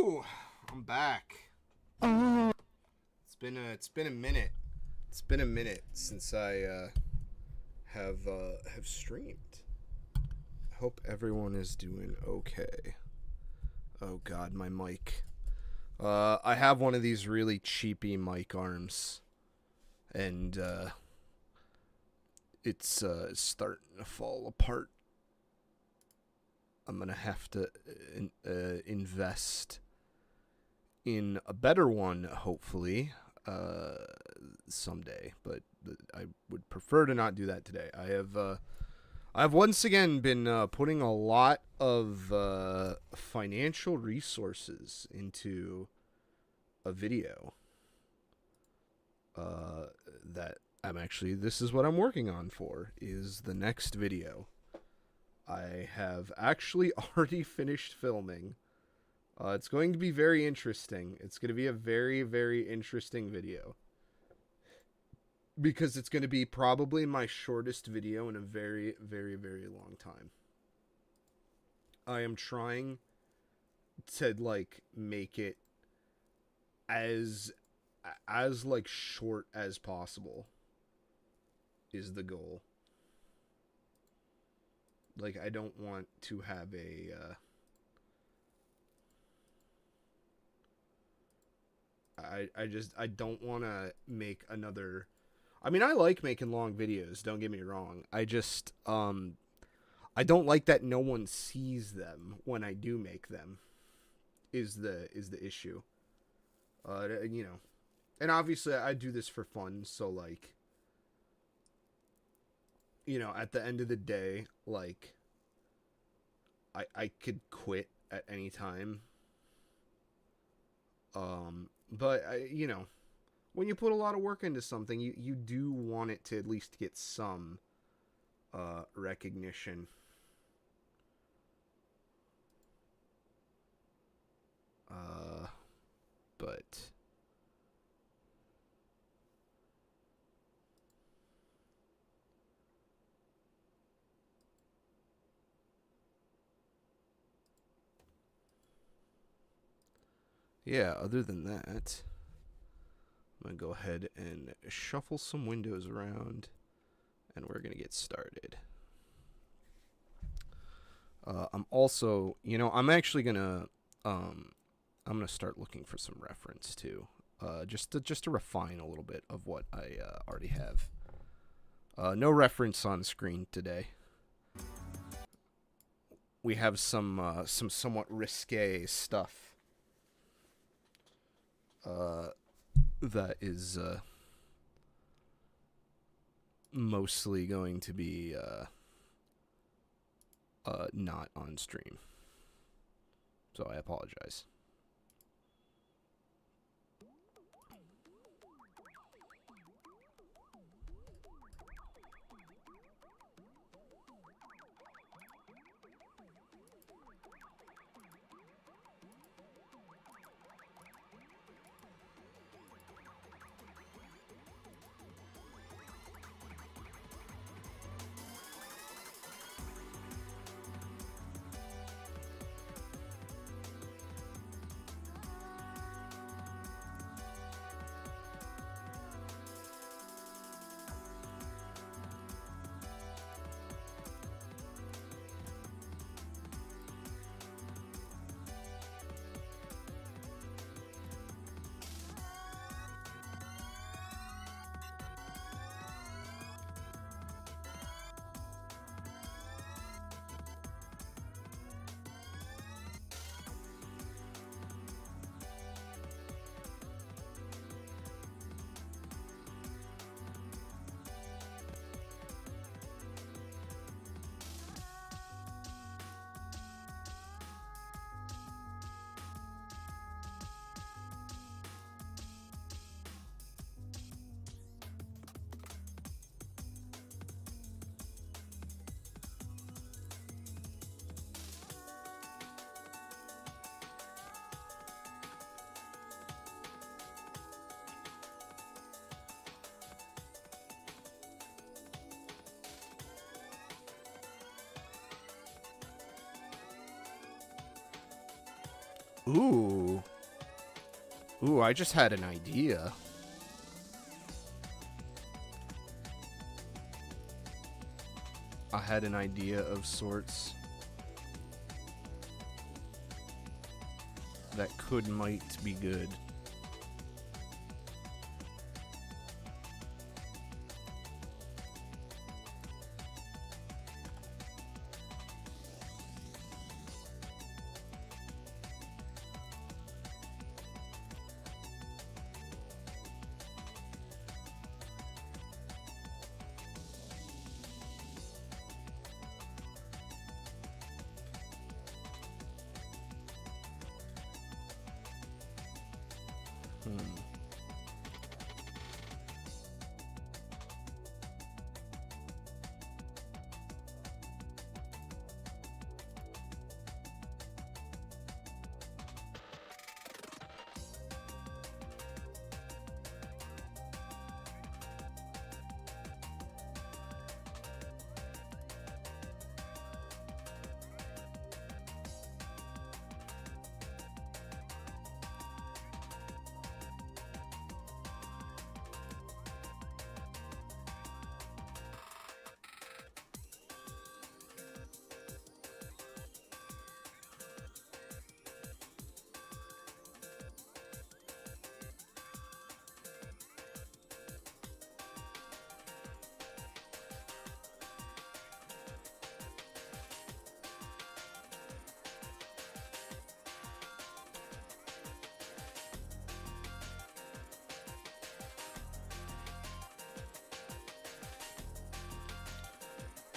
Woo! I'm back. It's been a minute. It's been a minute since I have streamed. I hope everyone is doing okay. Oh God, my mic. I have one of these really cheapy mic arms, and it's starting to fall apart. I'm gonna have to invest in a better one, hopefully, someday. But I would prefer to not do that today. I've once again been putting a lot of financial resources into a video that this is what I'm working on for, is the next video. I have actually already finished filming. It's going to be very interesting. It's going to be a very, very interesting video. Because it's going to be probably my shortest video in a very, very, very long time. I am trying to, like, make it as like, short as possible is the goal. Like, I don't want to have I don't want to make another... I mean, I like making long videos, don't get me wrong. I just, I don't like that no one sees them when I do make them, is the issue. You know, and obviously I do this for fun, so, like, you know, at the end of the day, like, I could quit at any time. But you know, when you put a lot of work into something, you do want it to at least get some recognition. But yeah, other than that, I'm going to go ahead and shuffle some windows around, and we're going to get started. I'm also, you know, I'm actually going to, I'm going to start looking for some reference, too. Just to refine a little bit of what I already have. No reference on screen today. We have some somewhat risque stuff. That is mostly going to be not on stream. So I apologize. Ooh. Ooh, I just had an idea. I had an idea of sorts that might be good.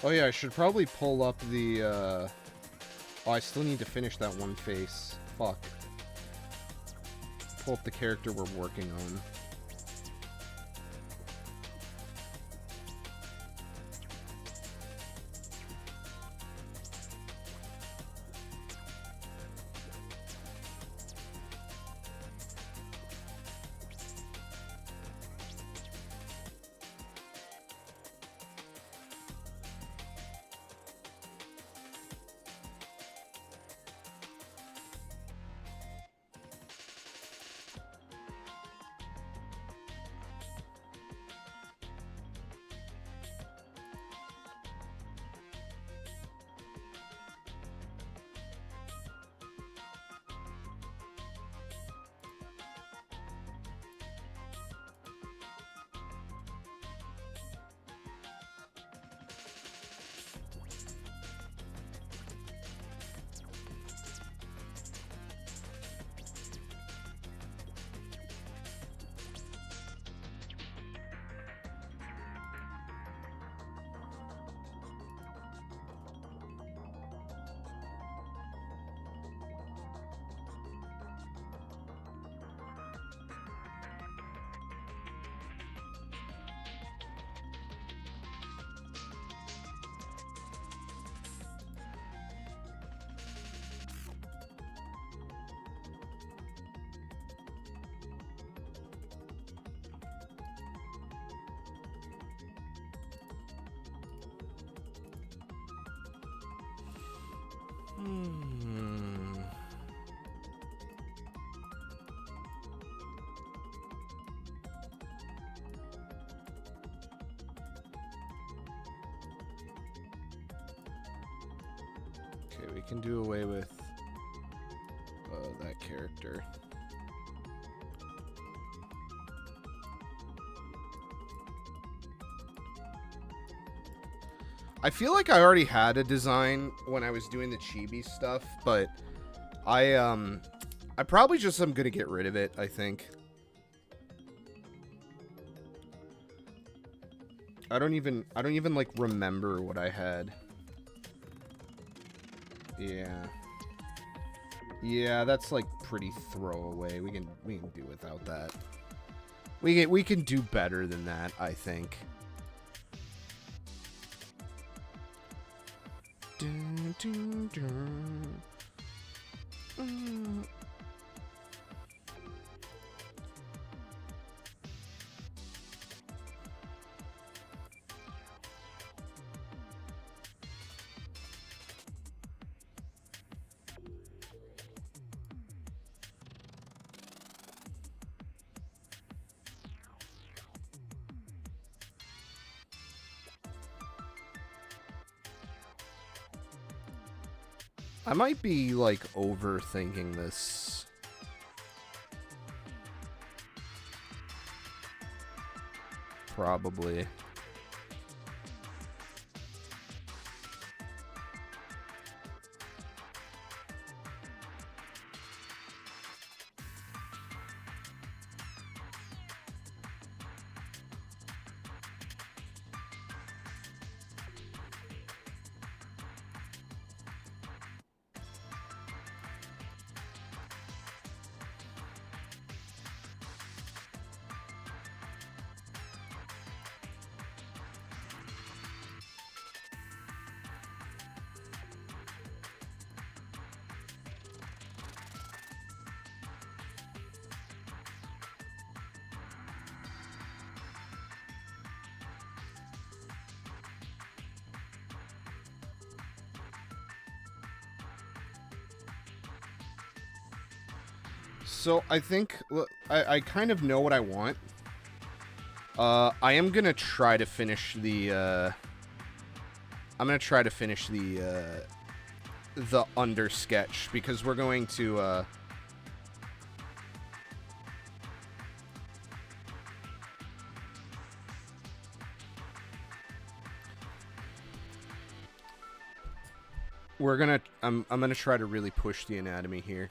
Oh yeah, I should probably pull up the, Oh, I still need to finish that one face. Fuck. Pull up the character we're working on. Okay, we can do away with that character. I feel like I already had a design when I was doing the chibi stuff, but I probably just am gonna get rid of it, I think. I don't even like remember what I had. Yeah. Yeah, that's like pretty throwaway. We can do without that. We can do better than that, I think. Dun, dun, dun. I might be, like, overthinking this. Probably. So I think I kind of know what I want. I am gonna try to finish the. I'm gonna try to finish the under sketch because we're going to. We're gonna. I'm gonna try to really push the anatomy here.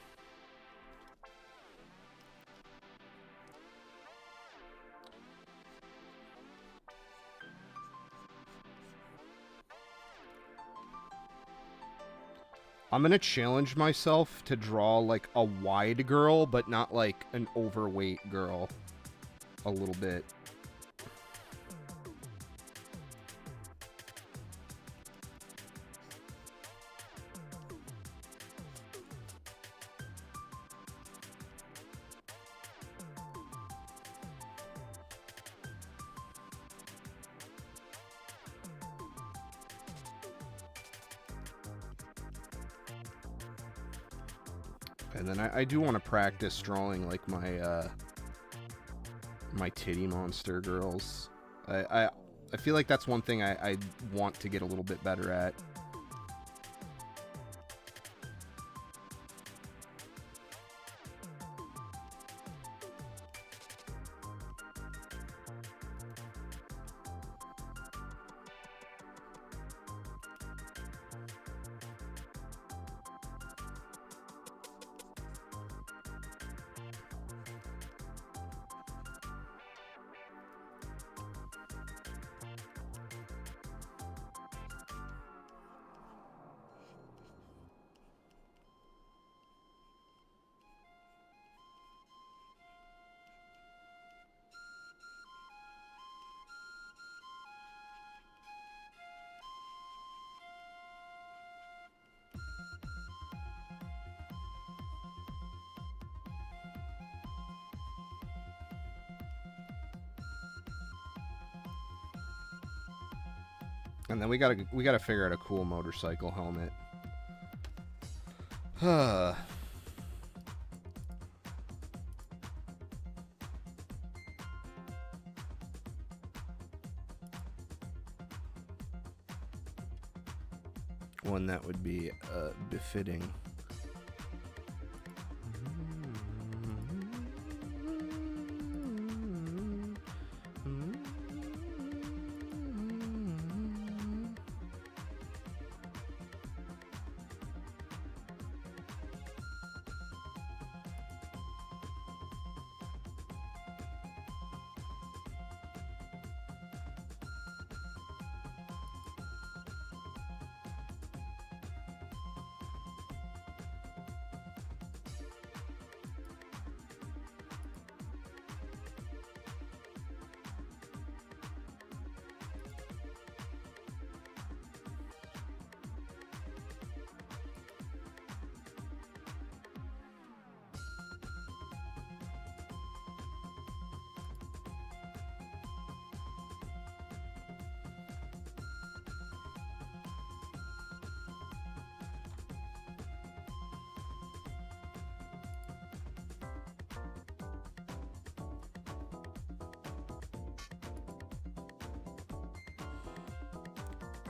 I'm gonna challenge myself to draw, like, a wide girl, but not, like, an overweight girl. A little bit. And then I do want to practice drawing, like, my, my titty monster girls. I feel like that's one thing I want to get a little bit better at. And then we gotta figure out a cool motorcycle helmet. One that would be befitting.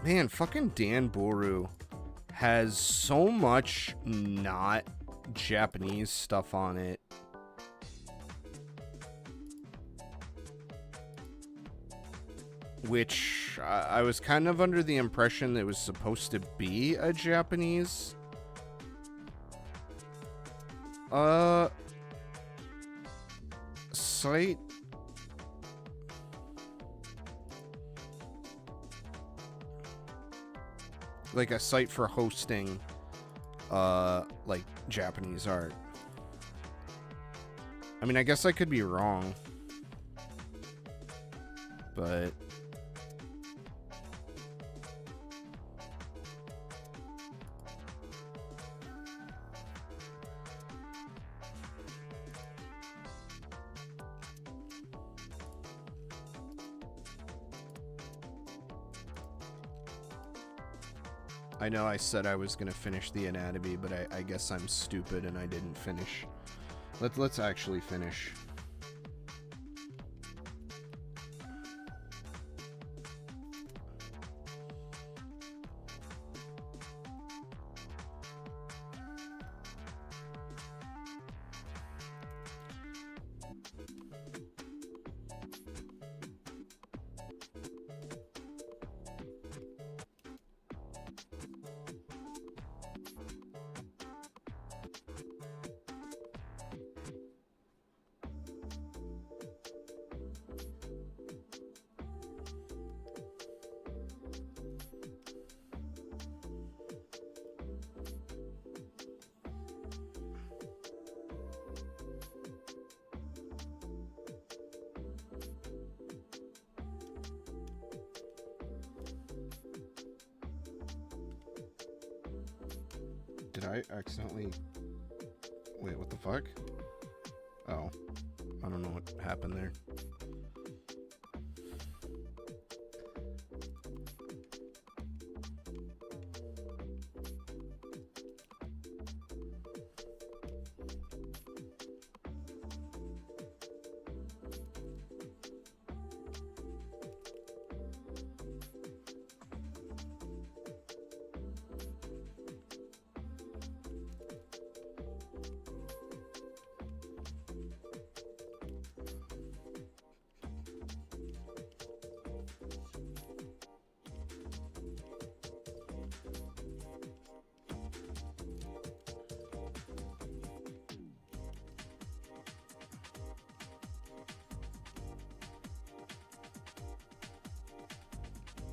Man, fucking Dan Boru has so much not Japanese stuff on it. Which I was kind of under the impression that it was supposed to be a Japanese site. Like a site for hosting like Japanese art. I mean, I guess I could be wrong, but I know I said I was gonna finish the anatomy, but I guess I'm stupid and I didn't finish. Let's actually finish. Did I accidentally... Wait, what the fuck? Oh. I don't know what happened there.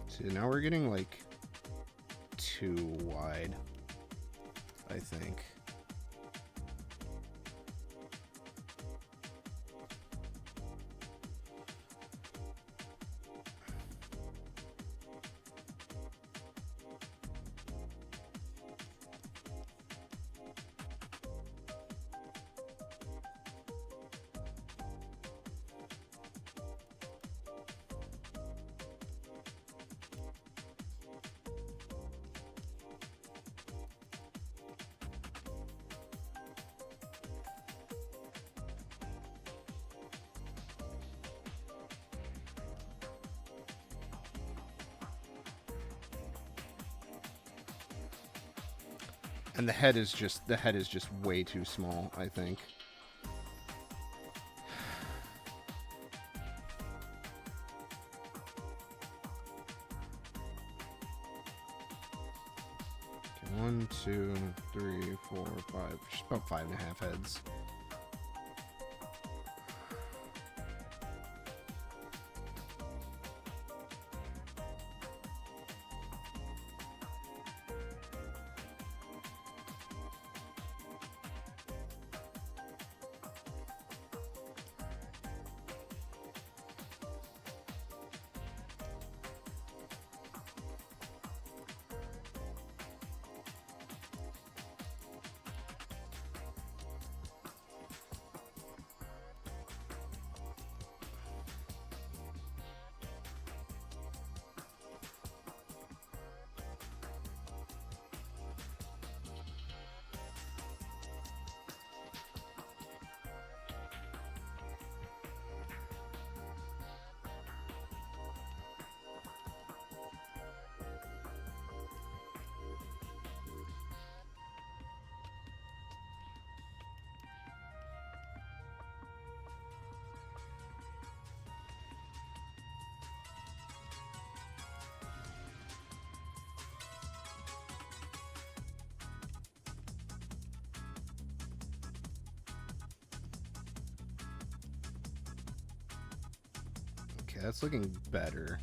See, now we're getting, like, too wide, I think. And the head is just way too small, I think. Okay, 1, 2, 3, 4, 5. Just about 5.5 heads. Okay, that's looking better.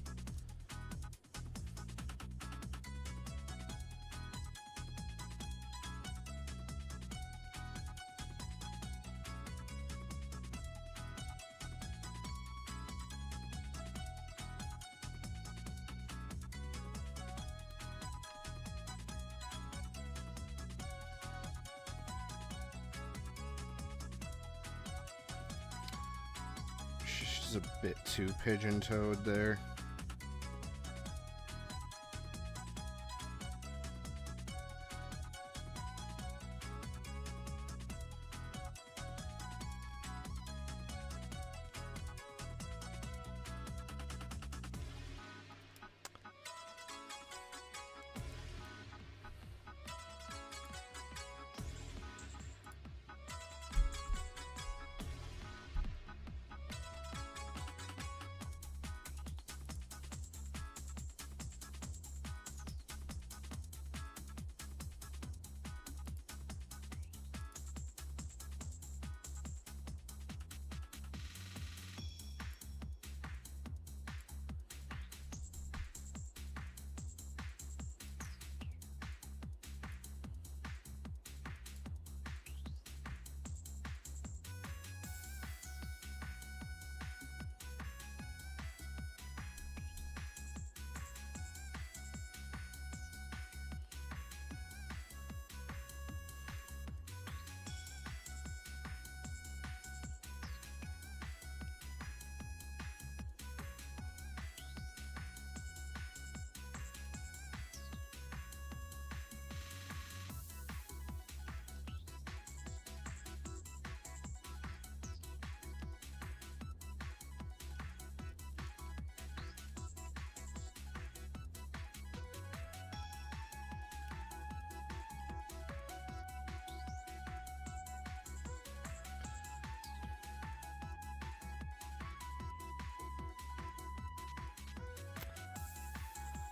She's a bit too pigeon-toed there.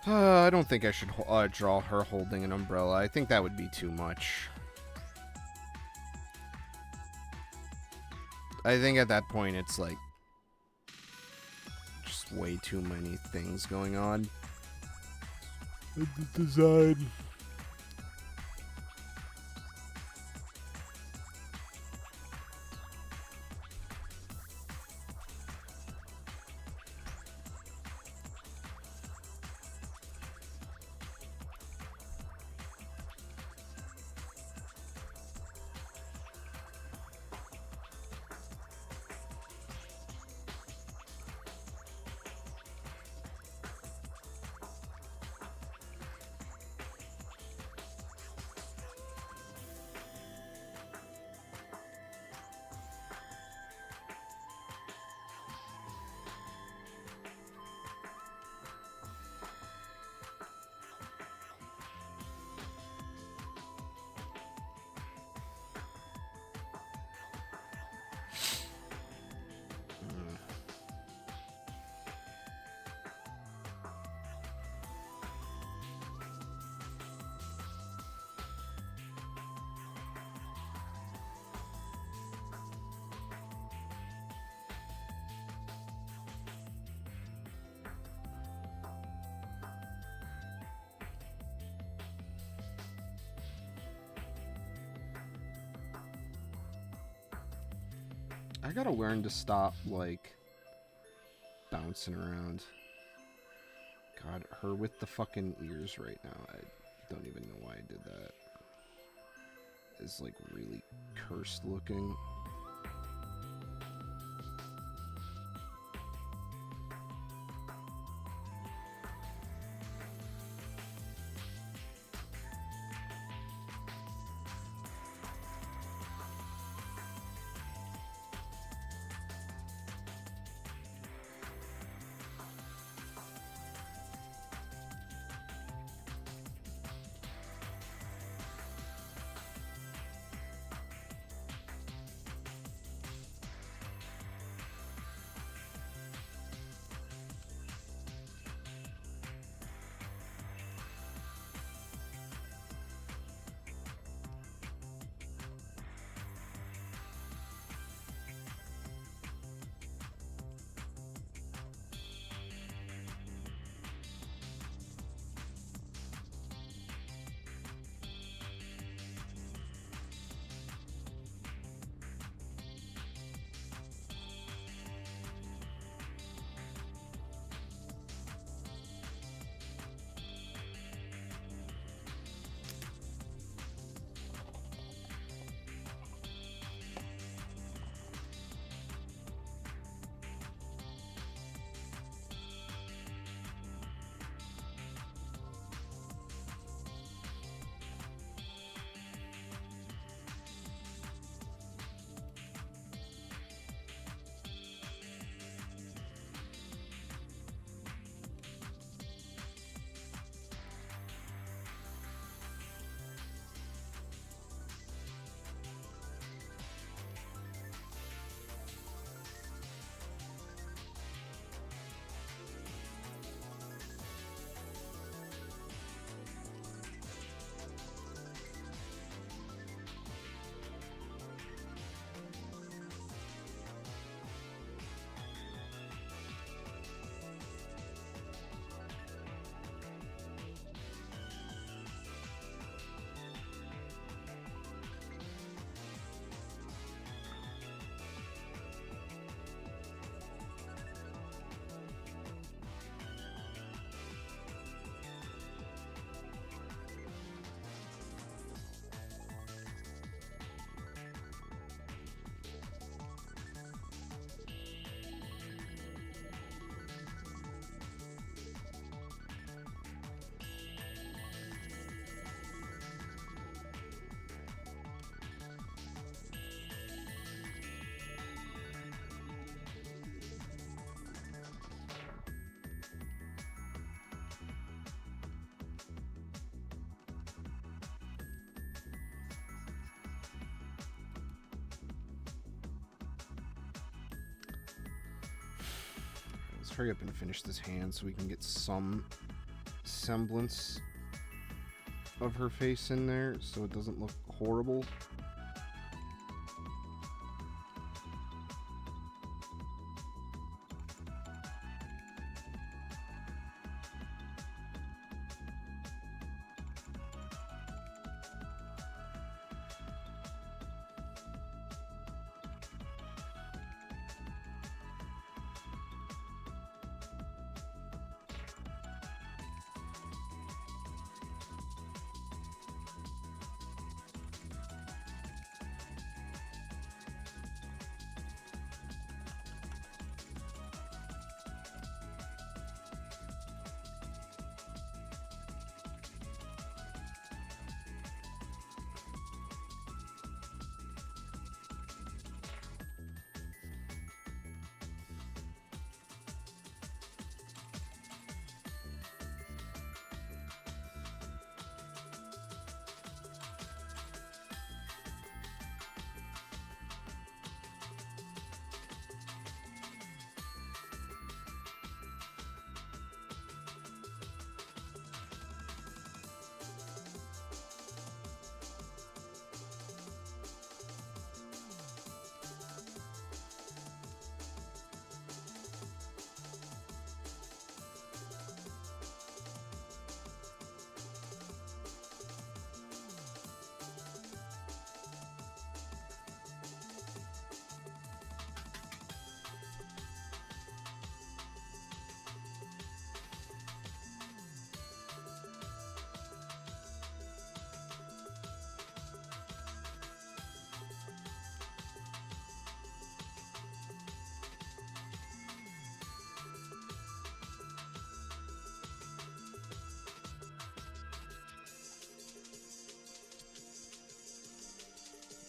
I don't think I should draw her holding an umbrella. I think that would be too much. I think at that point it's like just way too many things going on with the design. I gotta learn to stop, like, bouncing around. God, her with the fucking ears right now. I don't even know why I did that. It's, like, really cursed looking. hurry up and finish this hand so we can get some semblance of her face in there so it doesn't look horrible.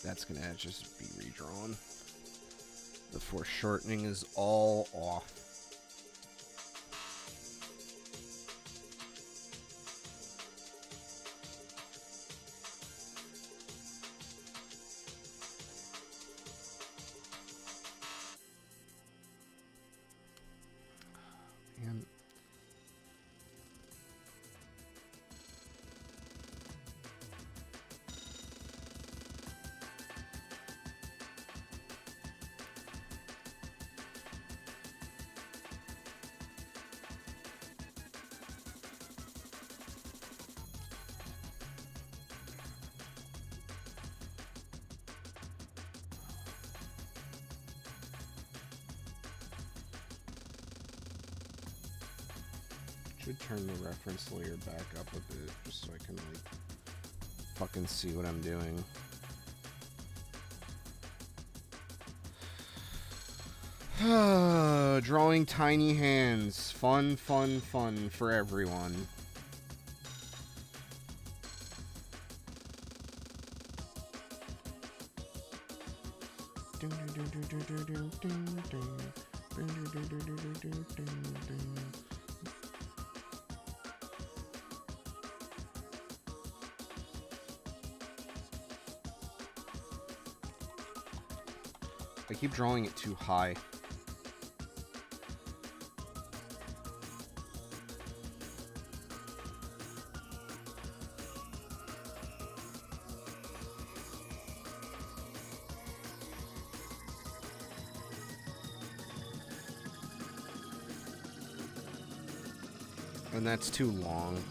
That's going to just be redrawn. The foreshortening is all off. And should turn the reference layer back up a bit just so I can like fucking see what I'm doing. Drawing tiny hands. Fun, fun, fun for everyone. I keep drawing it too high. And that's too long.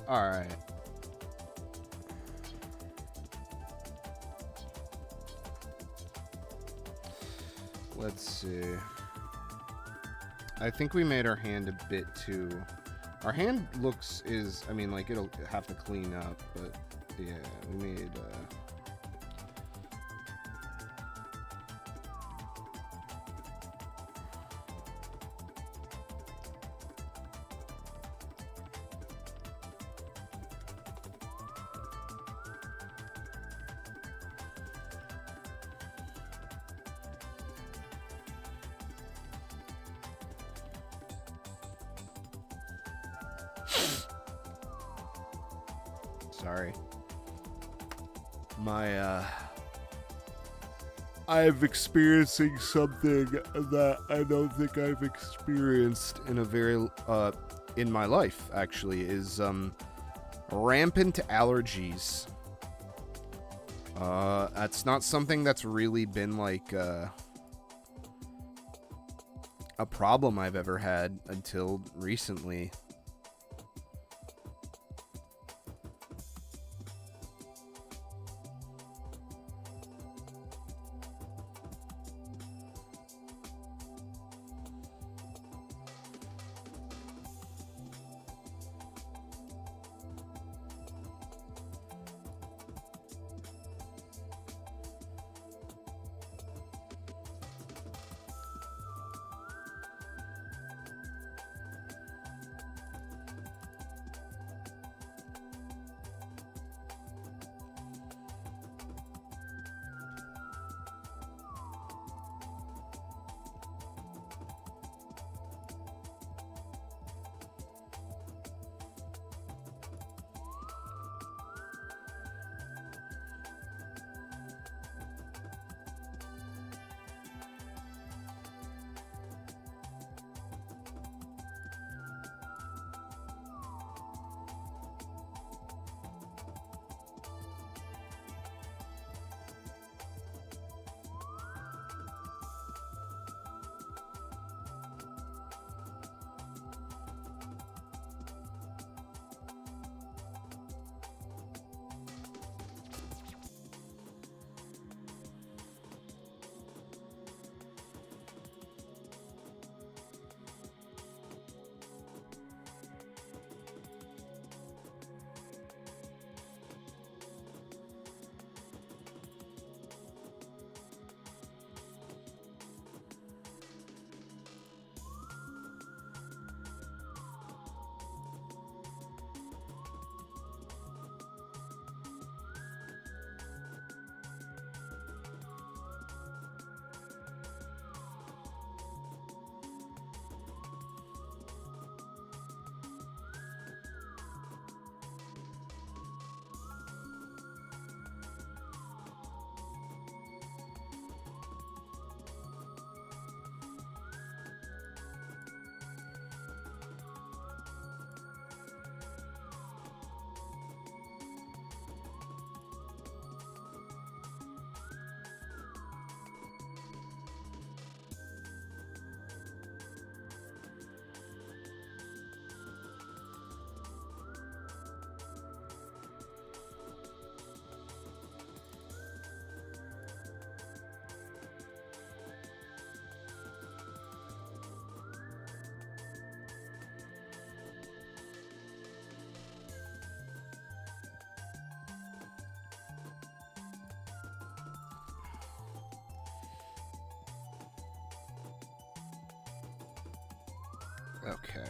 All right. Let's see. I think we made our hand a bit too... Our hand looks is... I mean, like, it'll have to clean up, but... Yeah, we made... Sorry. I'm experiencing something that I don't think I've experienced in a very, in my life, actually, is, rampant allergies. That's not something that's really been, like, a problem I've ever had until recently. Okay.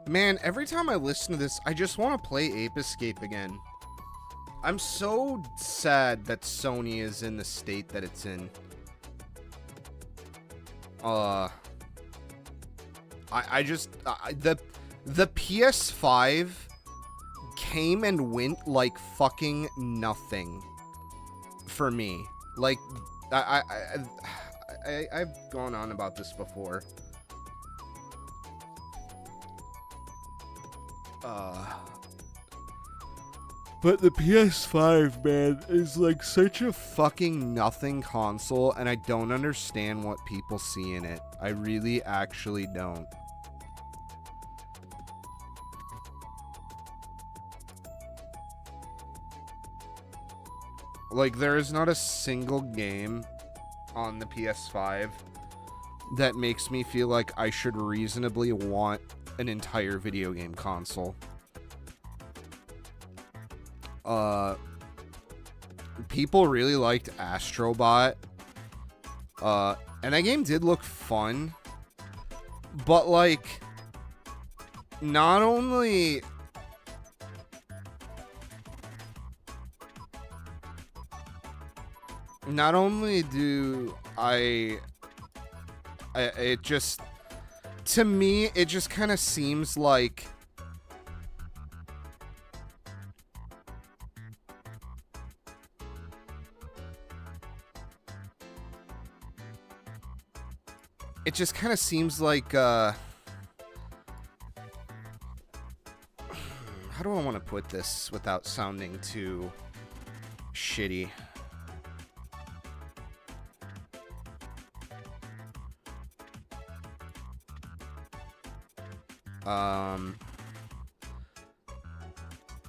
Man, every time I listen to this, I just want to play Ape Escape again. I'm so sad that Sony is in the state that it's in. The PS5 came and went like fucking nothing for me. Like, I've gone on about this before. But the PS5, man, is like such a fucking nothing console, and I don't understand what people see in it. I really actually don't. Like, there is not a single game on the PS5 that makes me feel like I should reasonably want an entire video game console. People really liked Astrobot. And that game did look fun. But, like, not only do it just, to me, it just kind of seems like how do I want to put this without sounding too shitty?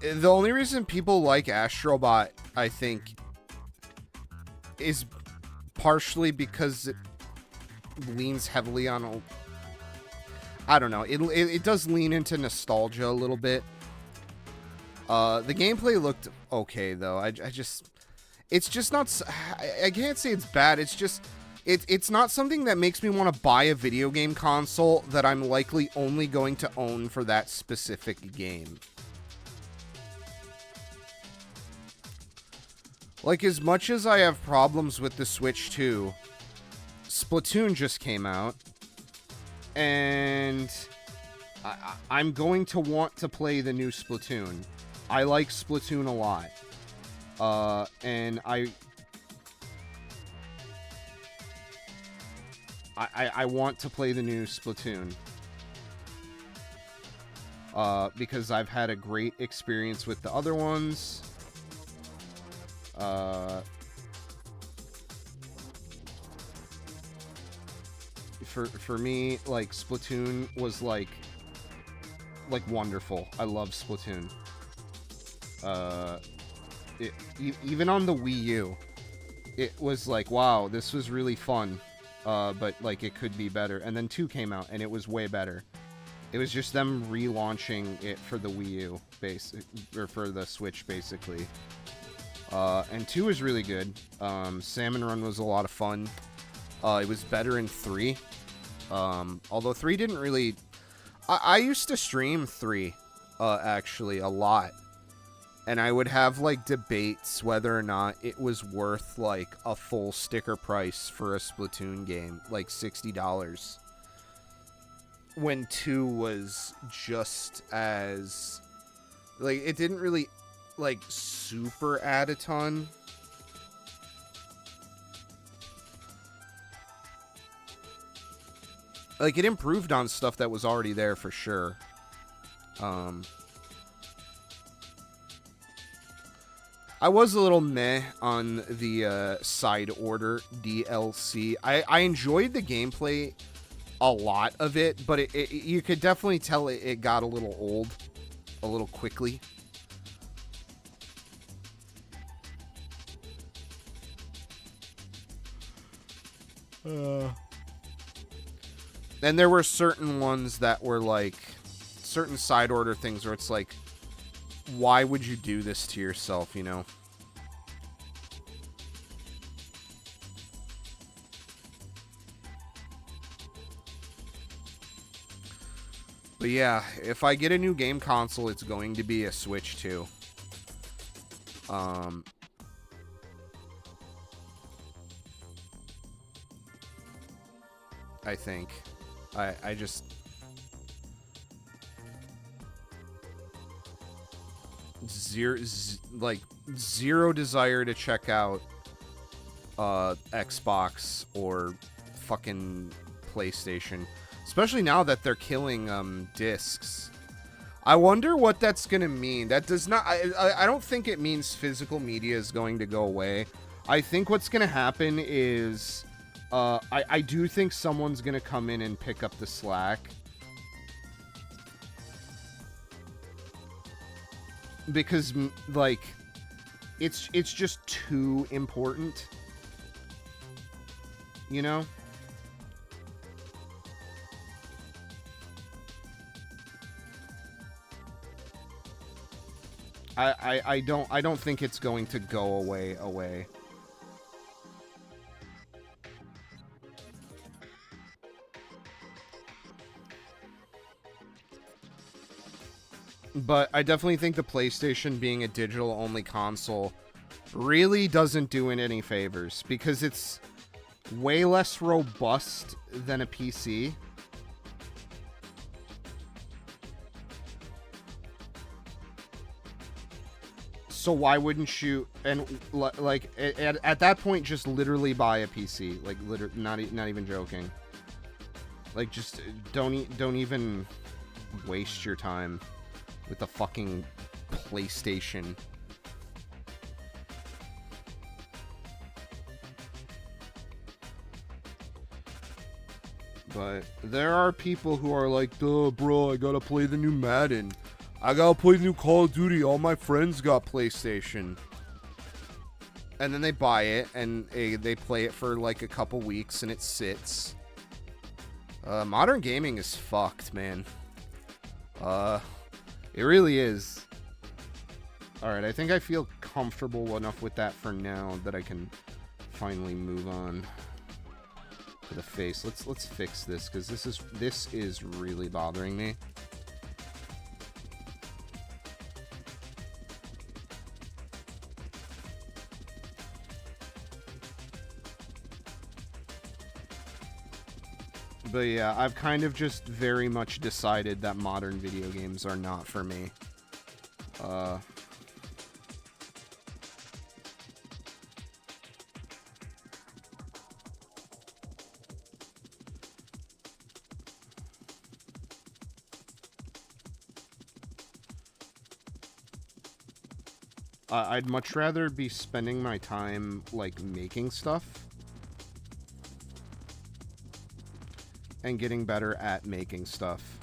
The only reason people like Astrobot, I think, is partially because it leans heavily on I don't know. It does lean into nostalgia a little bit. The gameplay looked okay though. It's just not. I can't say it's bad. It's just it's not something that makes me want to buy a video game console that I'm likely only going to own for that specific game. Like, as much as I have problems with the Switch 2, Splatoon just came out, and I'm going to want to play the new Splatoon. I like Splatoon a lot. And I want to play the new Splatoon. Because I've had a great experience with the other ones. For me, like, Splatoon was like wonderful. I love Splatoon. Even on the Wii U, it was like, wow, this was really fun. But like, it could be better. And then 2 came out, and it was way better. It was just them relaunching it for the Wii U, or for the Switch, basically. And 2 was really good. Salmon Run was a lot of fun. It was better in 3. Although 3 didn't really... I used to stream 3, actually, a lot. And I would have, like, debates whether or not it was worth, like, a full sticker price for a Splatoon game. Like, $60. When 2 was just as... Like, it didn't really... like, super add a ton. Like, it improved on stuff that was already there for sure. I was a little meh on the side order DLC. I enjoyed the gameplay, a lot of it, but you could definitely tell it got a little old, a little quickly. And there were certain ones that were like, certain side order things where it's like, why would you do this to yourself, you know? But yeah, if I get a new game console, it's going to be a Switch 2. I think. I just... Zero desire to check out Xbox or fucking PlayStation. Especially now that they're killing discs. I wonder what that's gonna mean. That does not... I don't think it means physical media is going to go away. I think what's gonna happen is... I do think someone's gonna come in and pick up the slack. Because, like, it's just too important. You know? I don't think it's going to go away. But I definitely think the PlayStation being a digital-only console really doesn't do it any favors, because it's way less robust than a PC. So why wouldn't you? And like at that point, just literally buy a PC. Like not even joking. Like just don't even waste your time with the fucking PlayStation. But there are people who are like, duh, bro, I gotta play the new Madden. I gotta play the new Call of Duty. All my friends got PlayStation. And then they buy it, and they play it for like a couple weeks, and it sits. Modern gaming is fucked, man. It really is. Alright, I think I feel comfortable enough with that for now that I can finally move on to the face. Let's fix this, because this is really bothering me. But yeah, I've kind of just very much decided that modern video games are not for me. I'd much rather be spending my time, like, making stuff. And getting better at making stuff.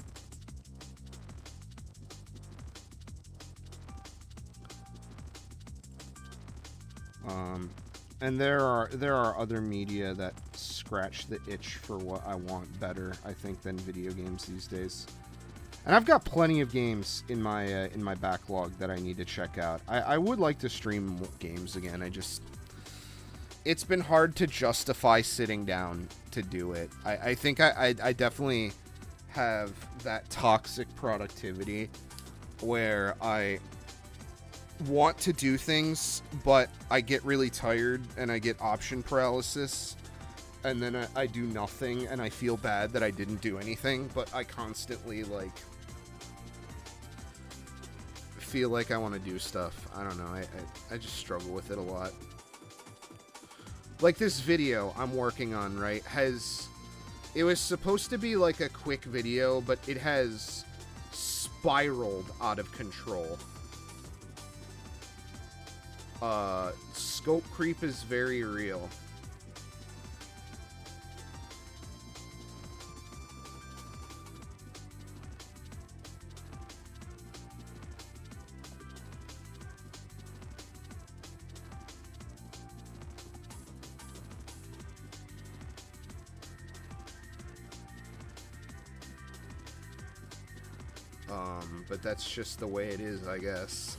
And there are other media that scratch the itch for what I want better, I think, than video games these days. And I've got plenty of games in my backlog that I need to check out. I would like to stream games again. It's been hard to justify sitting down to do it. I think I definitely have that toxic productivity where I want to do things, but I get really tired and I get option paralysis, and then I do nothing and I feel bad that I didn't do anything, but I constantly, like, feel like I want to do stuff. I don't know. I just struggle with it a lot. Like this video I'm working on, right, it was supposed to be like a quick video, but it has spiraled out of control. Scope creep is very real. But that's just the way it is, I guess.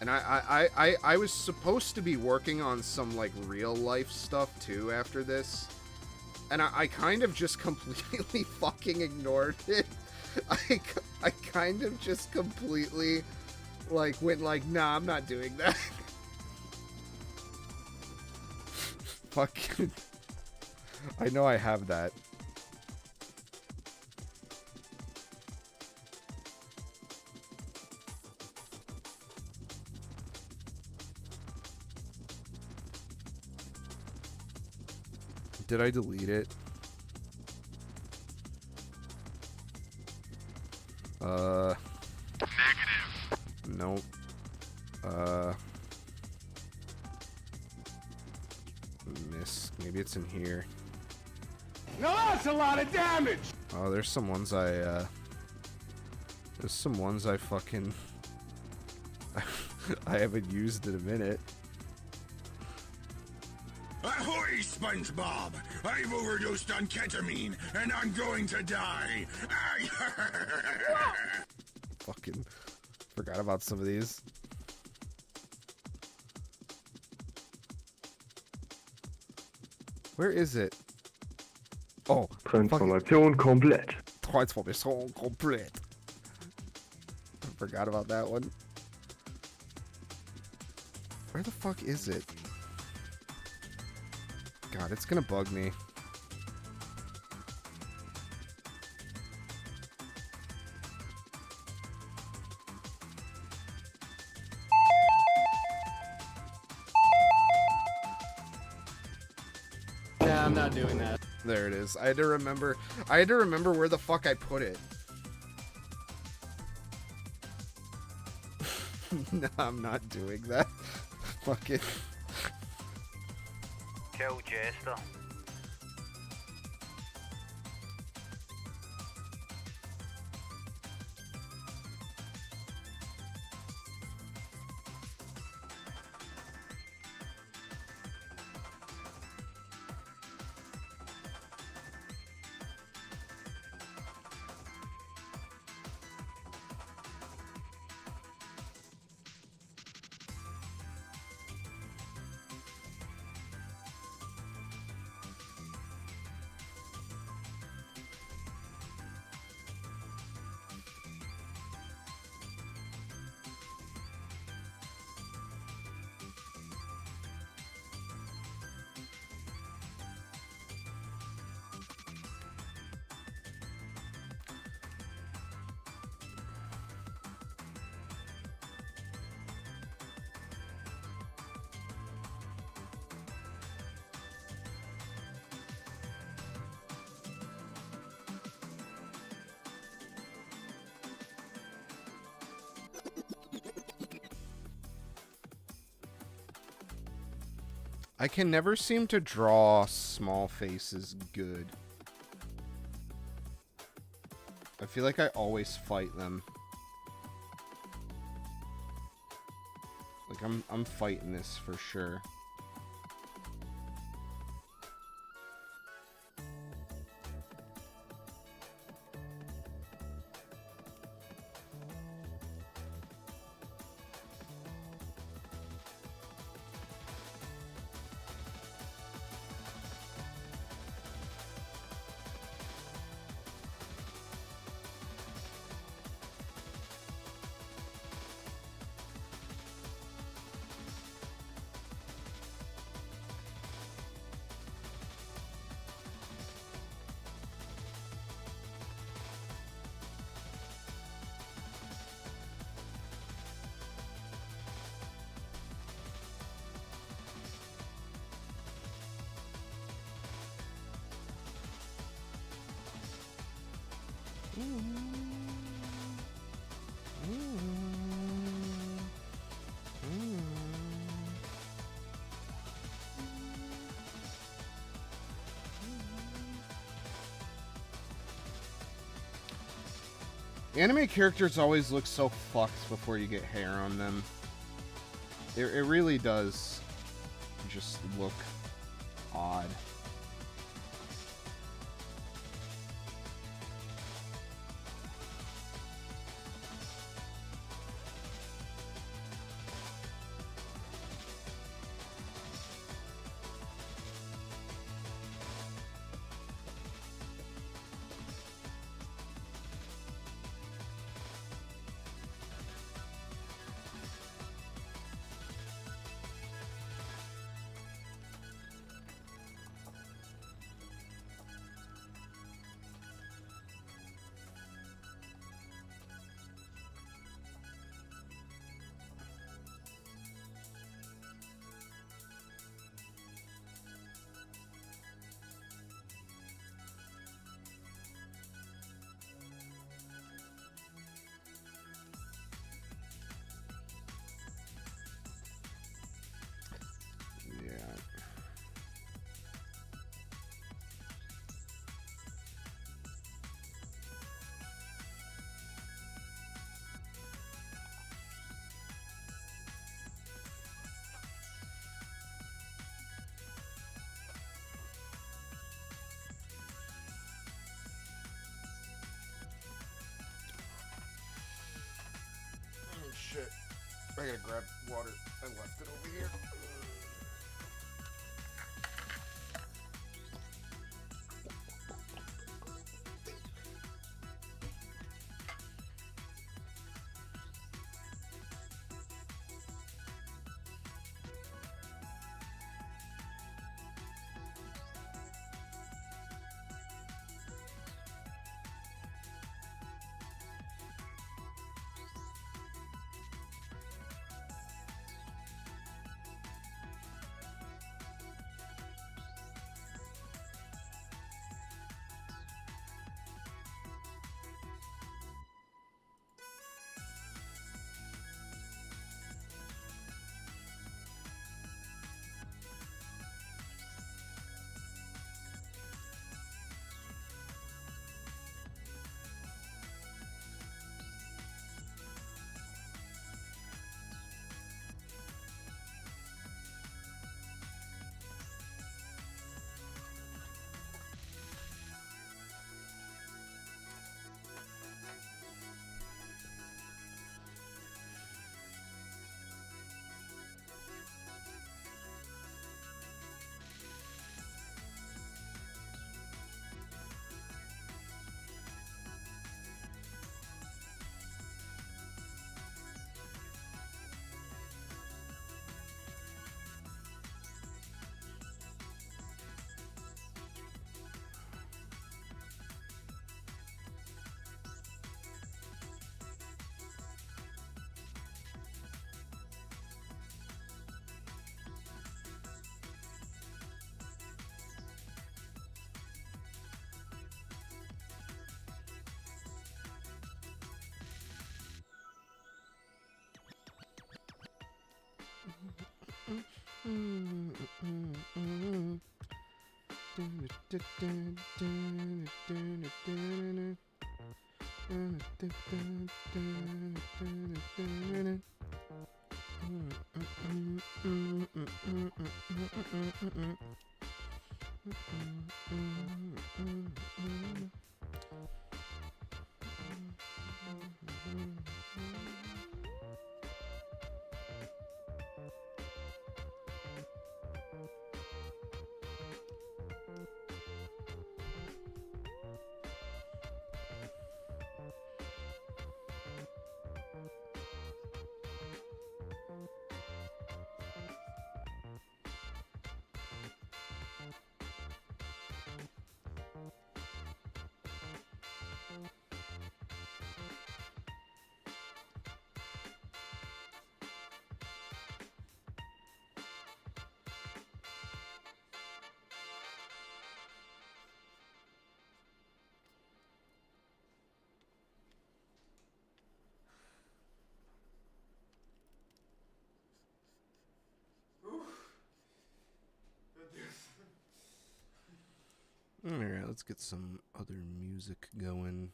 And I was supposed to be working on some, like, real life stuff too after this. And I kind of just completely fucking ignored it. I kind of just completely, like, went like, nah, I'm not doing that. Fucking... I know I have that. Did I delete it? Negative. Nope. Miss. Maybe it's in here. Now that's a lot of damage! Oh, there's some ones there's some ones I fucking... I haven't used in a minute. Ahoy, SpongeBob! I've overdosed on ketamine, and I'm going to die! Fucking forgot about some of these. Where is it? Oh, Transformation komplett. Transformation komplett. I forgot about that one. Where the fuck is it? God, it's gonna bug me. Nah, I'm not doing that. There it is. I had to remember where the fuck I put it. No, I'm not doing that. Fuck it. Kill Jester. I can never seem to draw small faces good. I feel like I always fight them. Like I'm fighting this for sure. Anime characters always look so fucked before you get hair on them. It really does just look odd. shit. I gotta grab water. I left it over here. Alright, let's get some other music going.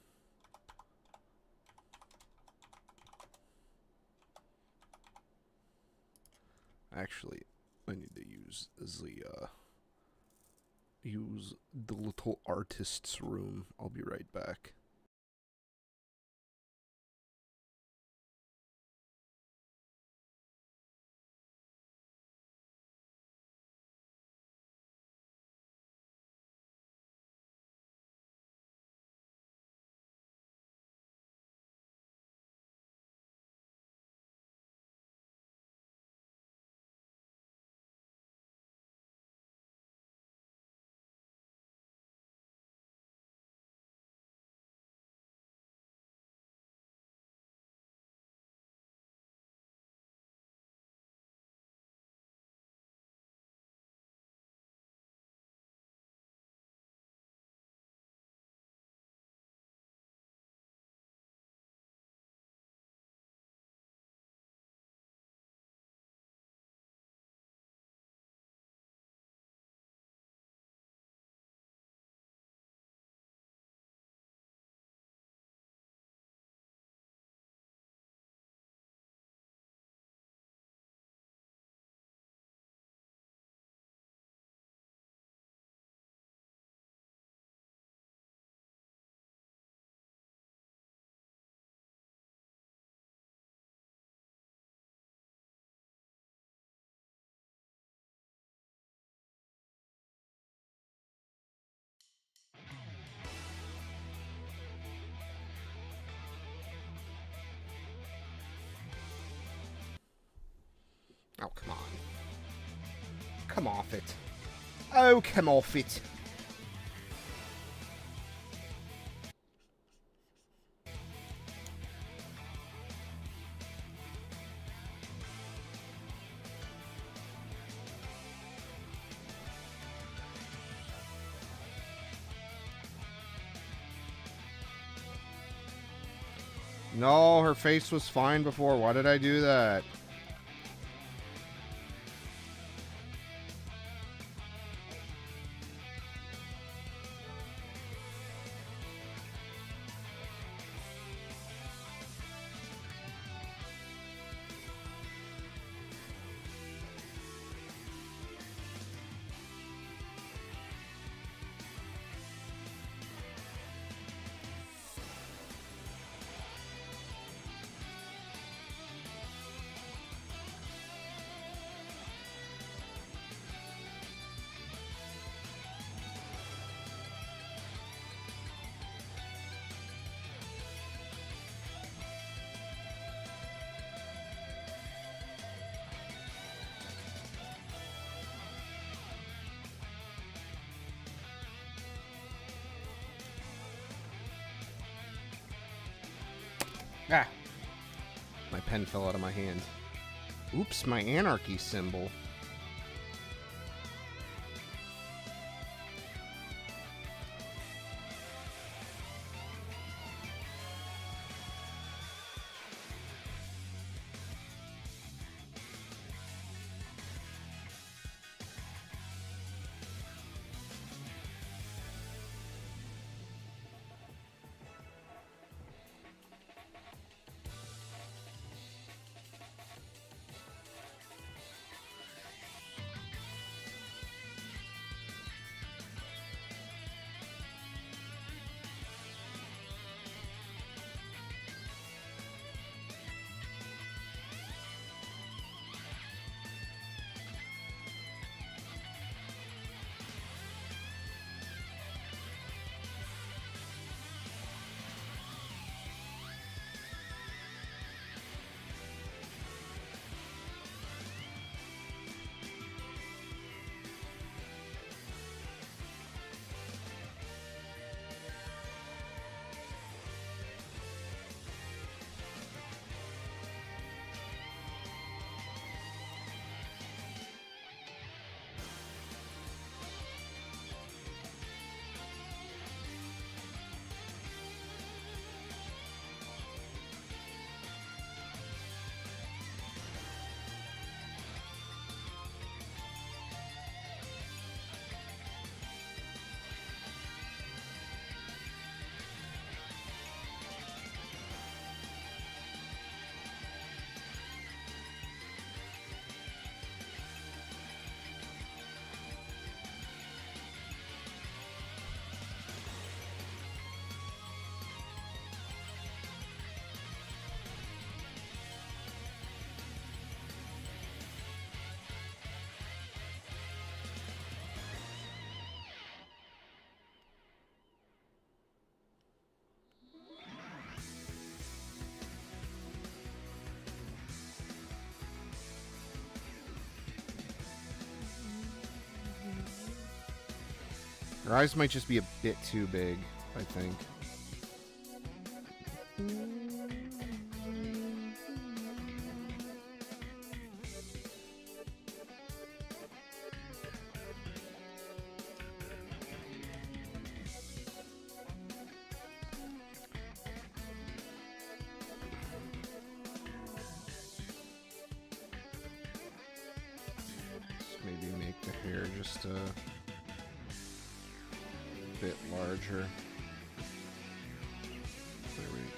Actually, I need to use the little artist's room. I'll be right back. Oh, come on. Come off it. Oh, come off it. No, her face was fine before. Why did I do that? Ah! My pen fell out of my hand. Oops, my anarchy symbol. Her eyes might just be a bit too big, I think. Maybe make the hair just a bit larger. There we go.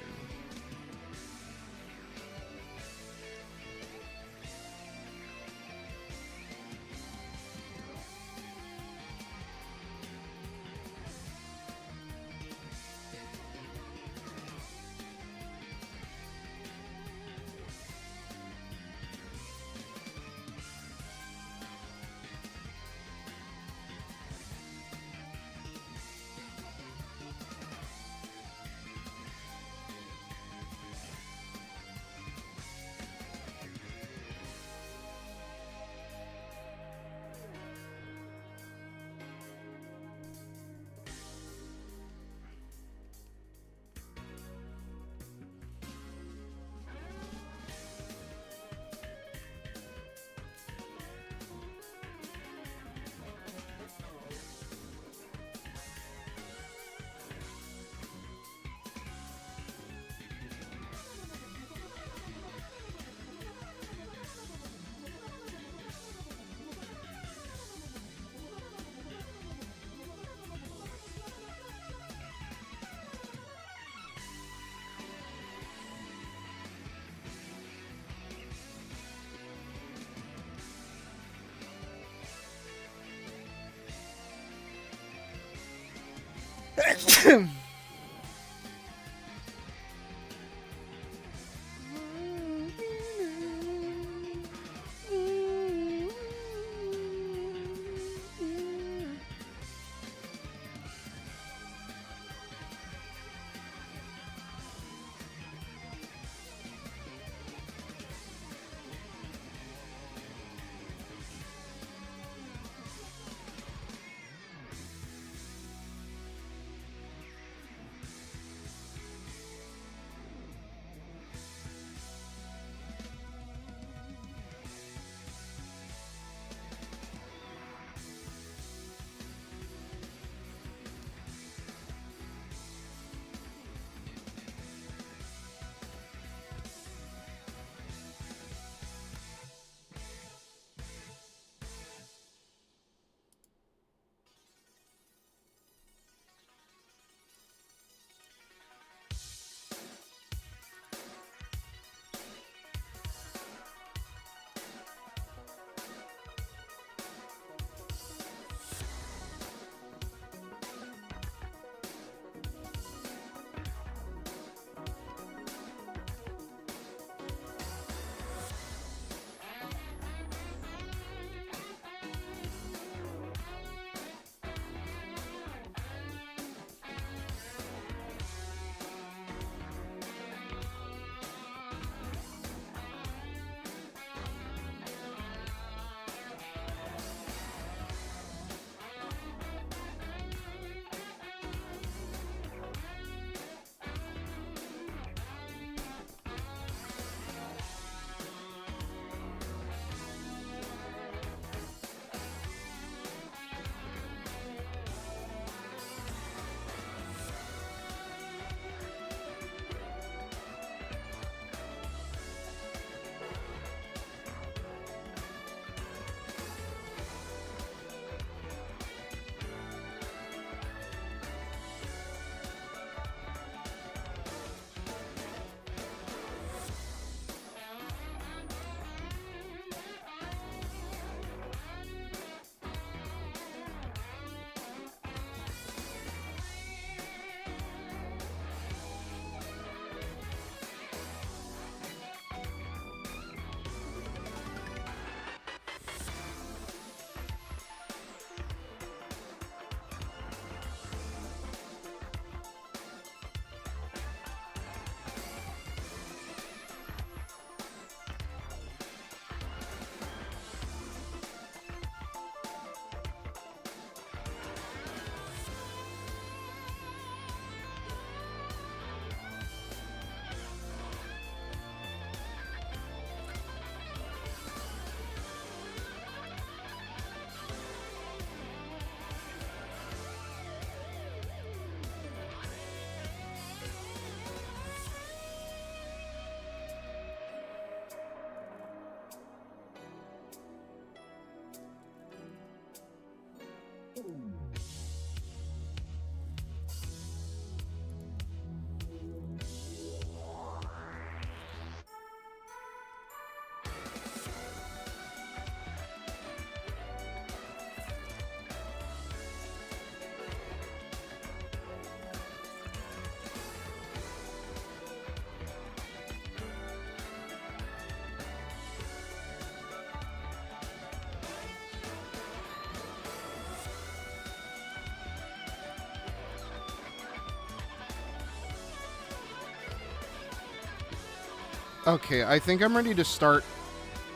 Okay, I think I'm ready to start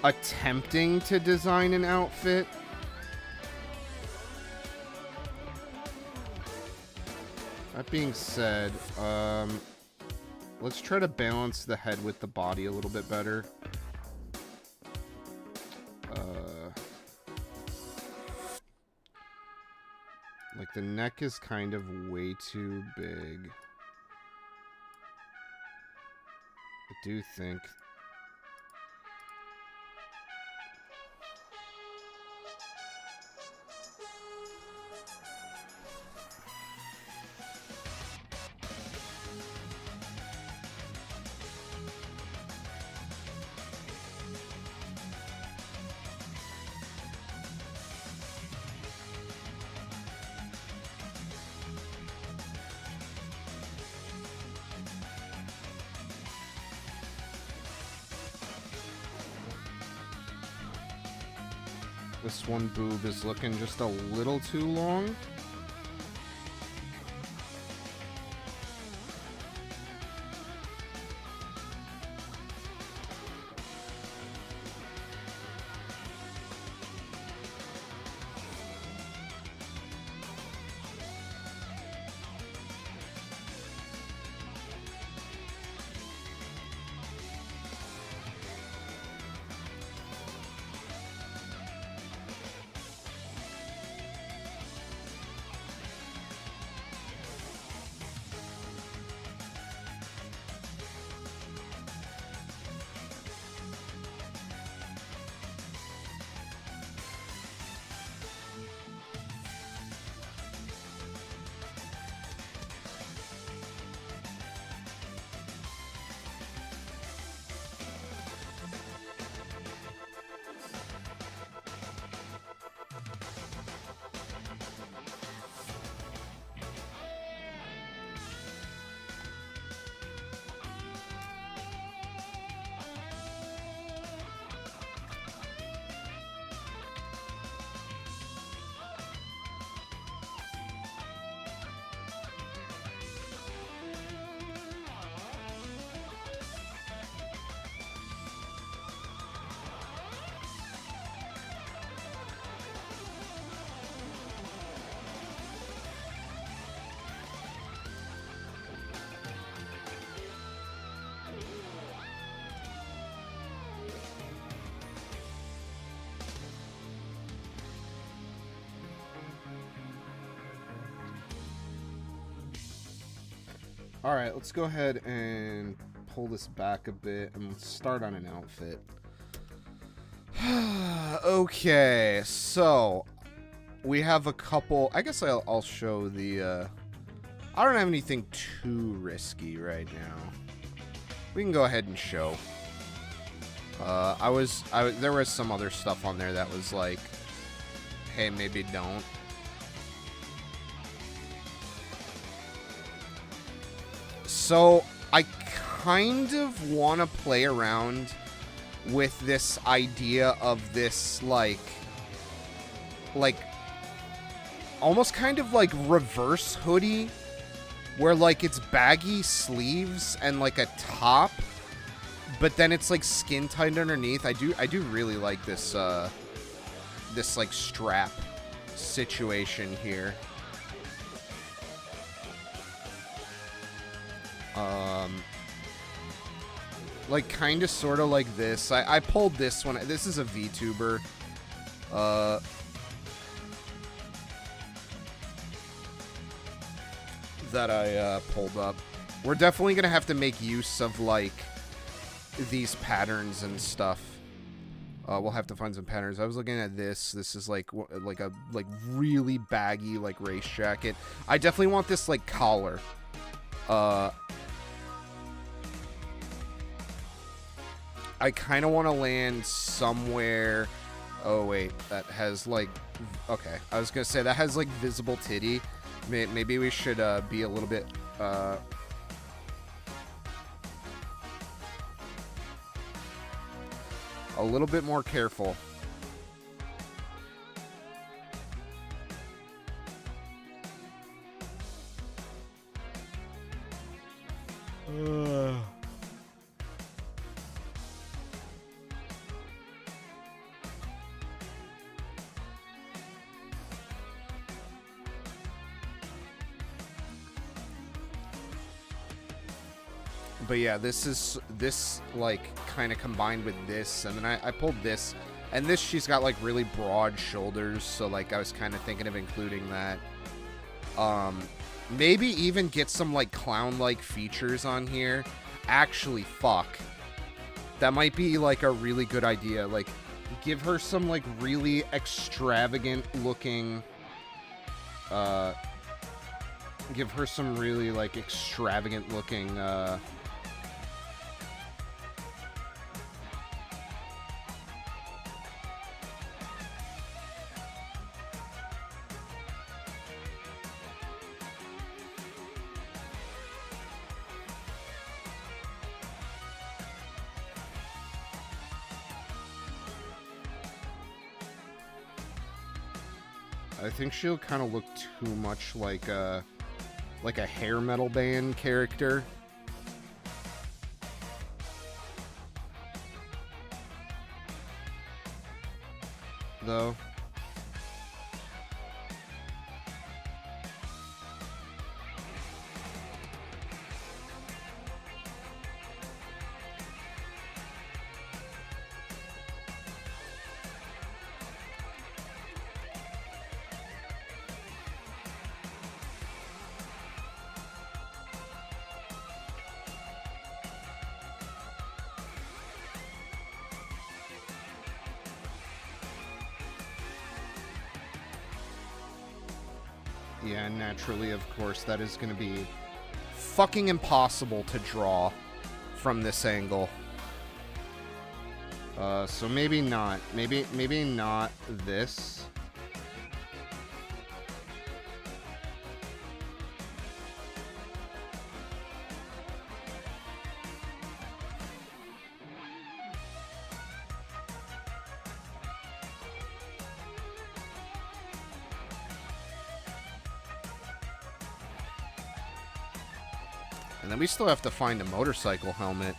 attempting to design an outfit. That being said, let's try to balance the head with the body a little bit better. Like, the neck is kind of way too big. I do think... This one boob is looking just a little too long. Alright, let's go ahead and pull this back a bit and let's start on an outfit. Okay, so we have a couple. I guess I'll show the I don't have anything too risky right now. We can go ahead and show. There was some other stuff on there that was like, hey, maybe don't. So I kind of want to play around with this idea of this like almost kind of like reverse hoodie where like it's baggy sleeves and like a top, but then it's like skin tight underneath. I do really like this this like strap situation here. Like kind of sort of like this. I pulled this one. This is a VTuber. That I pulled up. We're definitely gonna have to make use of like these patterns and stuff. We'll have to find some patterns. I was looking at this. This is like a really baggy like race jacket. I definitely want this like collar. I kind of want to land somewhere. Oh wait, that has like. Okay, I was gonna say that has like visible titty. Maybe we should be a little bit. A little bit more careful. But yeah, this like kind of combined with this, and then I pulled this, and this she's got like really broad shoulders, so like I was kind of thinking of including that. Maybe even get some like clown-like features on here. Actually, fuck, that might be like a really good idea. Like, give her some like really extravagant looking. Give her some really like extravagant looking. I think she'll kind of look too much like a hair metal band character. Though. Yeah, naturally, of course, that is going to be fucking impossible to draw from this angle. So maybe not. Maybe not this. And then we still have to find a motorcycle helmet.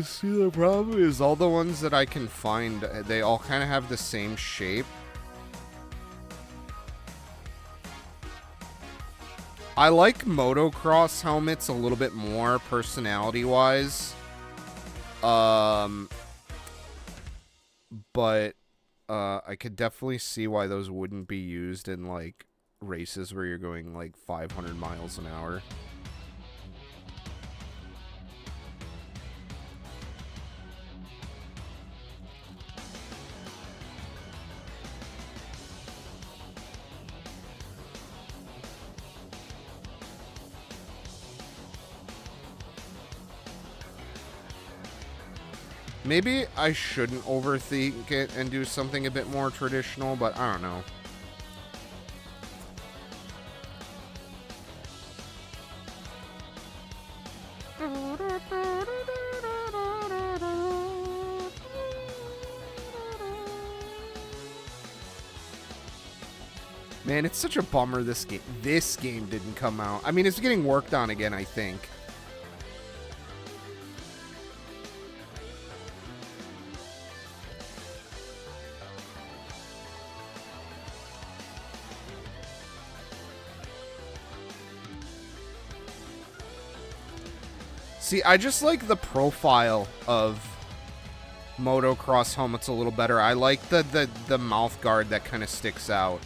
See, the problem is all the ones that I can find, they all kind of have the same shape. I like motocross helmets a little bit more personality-wise. But I could definitely see why those wouldn't be used in, like, races where you're going, like, 500 miles an hour. Maybe I shouldn't overthink it and do something a bit more traditional, but I don't know. Man, it's such a bummer this game didn't come out. I mean, it's getting worked on again, I think. See, I just like the profile of motocross helmets a little better. I like the mouth guard that kind of sticks out.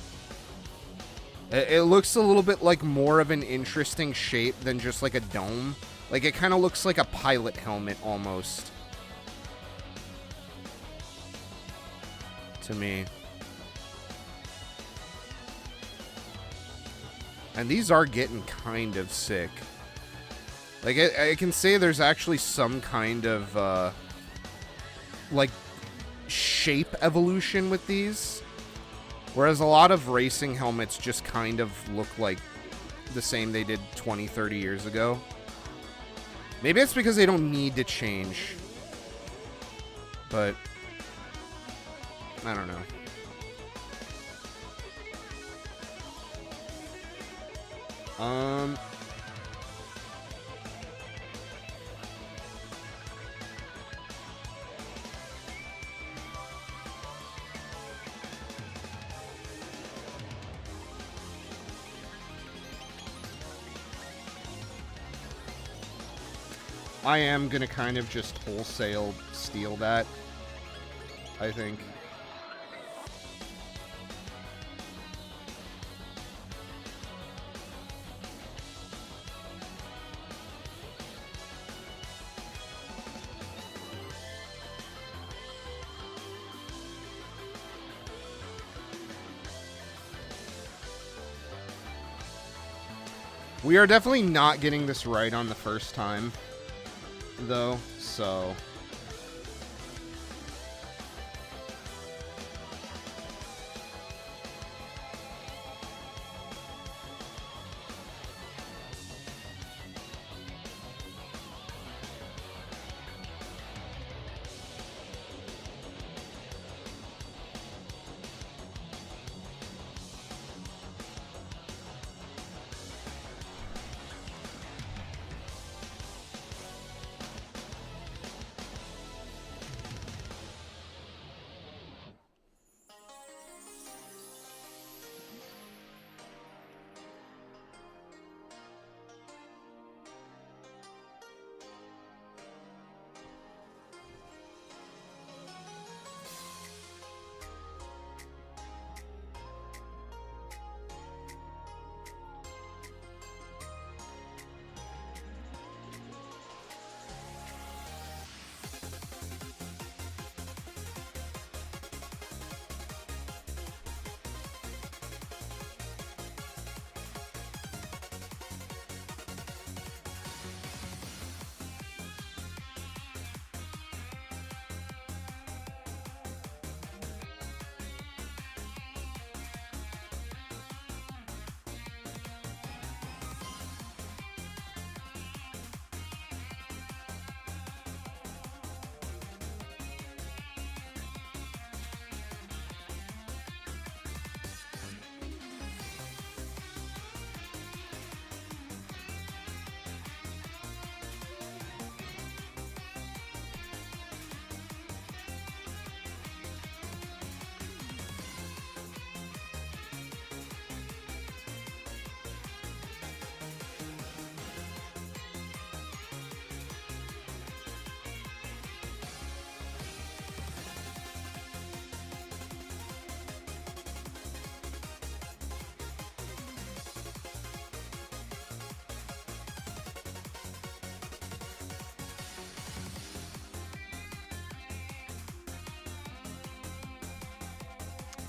It looks a little bit like more of an interesting shape than just like a dome. Like, it kind of looks like a pilot helmet almost. To me. And these are getting kind of sick. Like, I can say there's actually some kind of, like, shape evolution with these. Whereas a lot of racing helmets just kind of look like the same they did 20, 30 years ago. Maybe it's because they don't need to change. But I don't know. I am gonna kind of just wholesale steal that, I think. We are definitely not getting this right on the first time, though, So...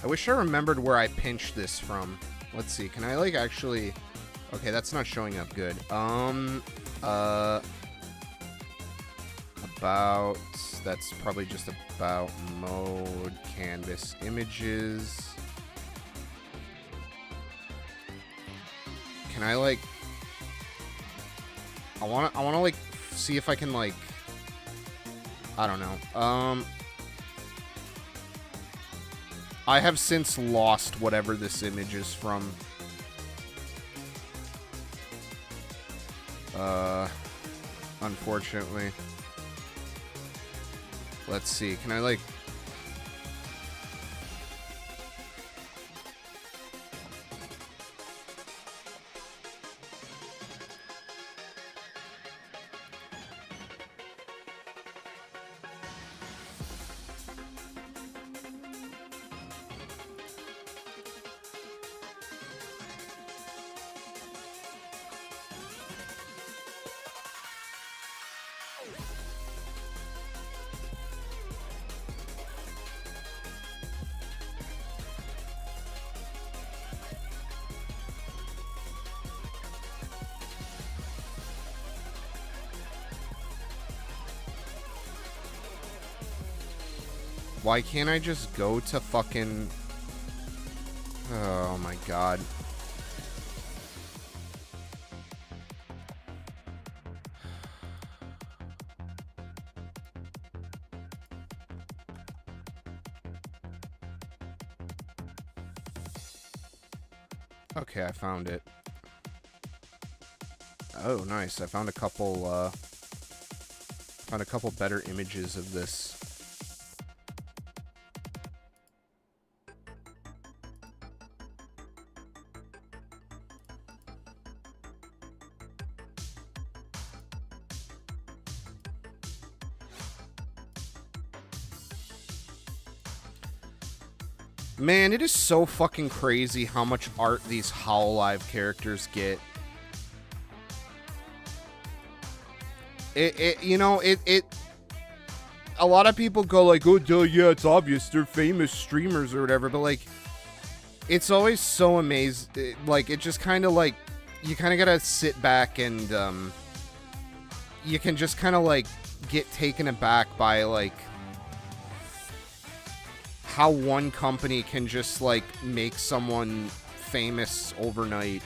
I wish I remembered where I pinched this from. Let's see. Can I, like, actually... Okay, that's not showing up good. About... That's probably just about mode, canvas, images. Can I, like... I wanna, like, see if I can, like... I don't know. I have since lost whatever this image is from. Unfortunately. Let's see. Can I, like... Why can't I just go to fucking... Oh my god. Okay, I found it. Oh, nice. I found a couple better images of this. Man, it is so fucking crazy how much art these Hololive characters get. You know, a lot of people go like, oh, duh, yeah, it's obvious, they're famous streamers or whatever, but, like, it's always so amazing. Like, it just kind of, like, you kind of gotta sit back and, you can just kind of, like, get taken aback by, like, how one company can just, like, make someone famous overnight.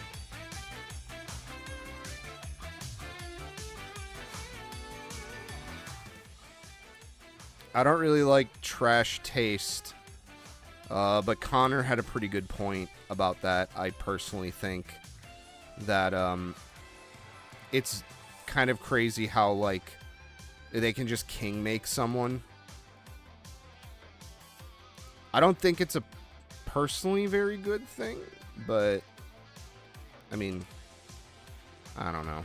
I don't really like trash taste, but Connor had a pretty good point about that. I personally think that it's kind of crazy how, like, they can just king make someone. I don't think it's a personally very good thing, but I mean, I don't know.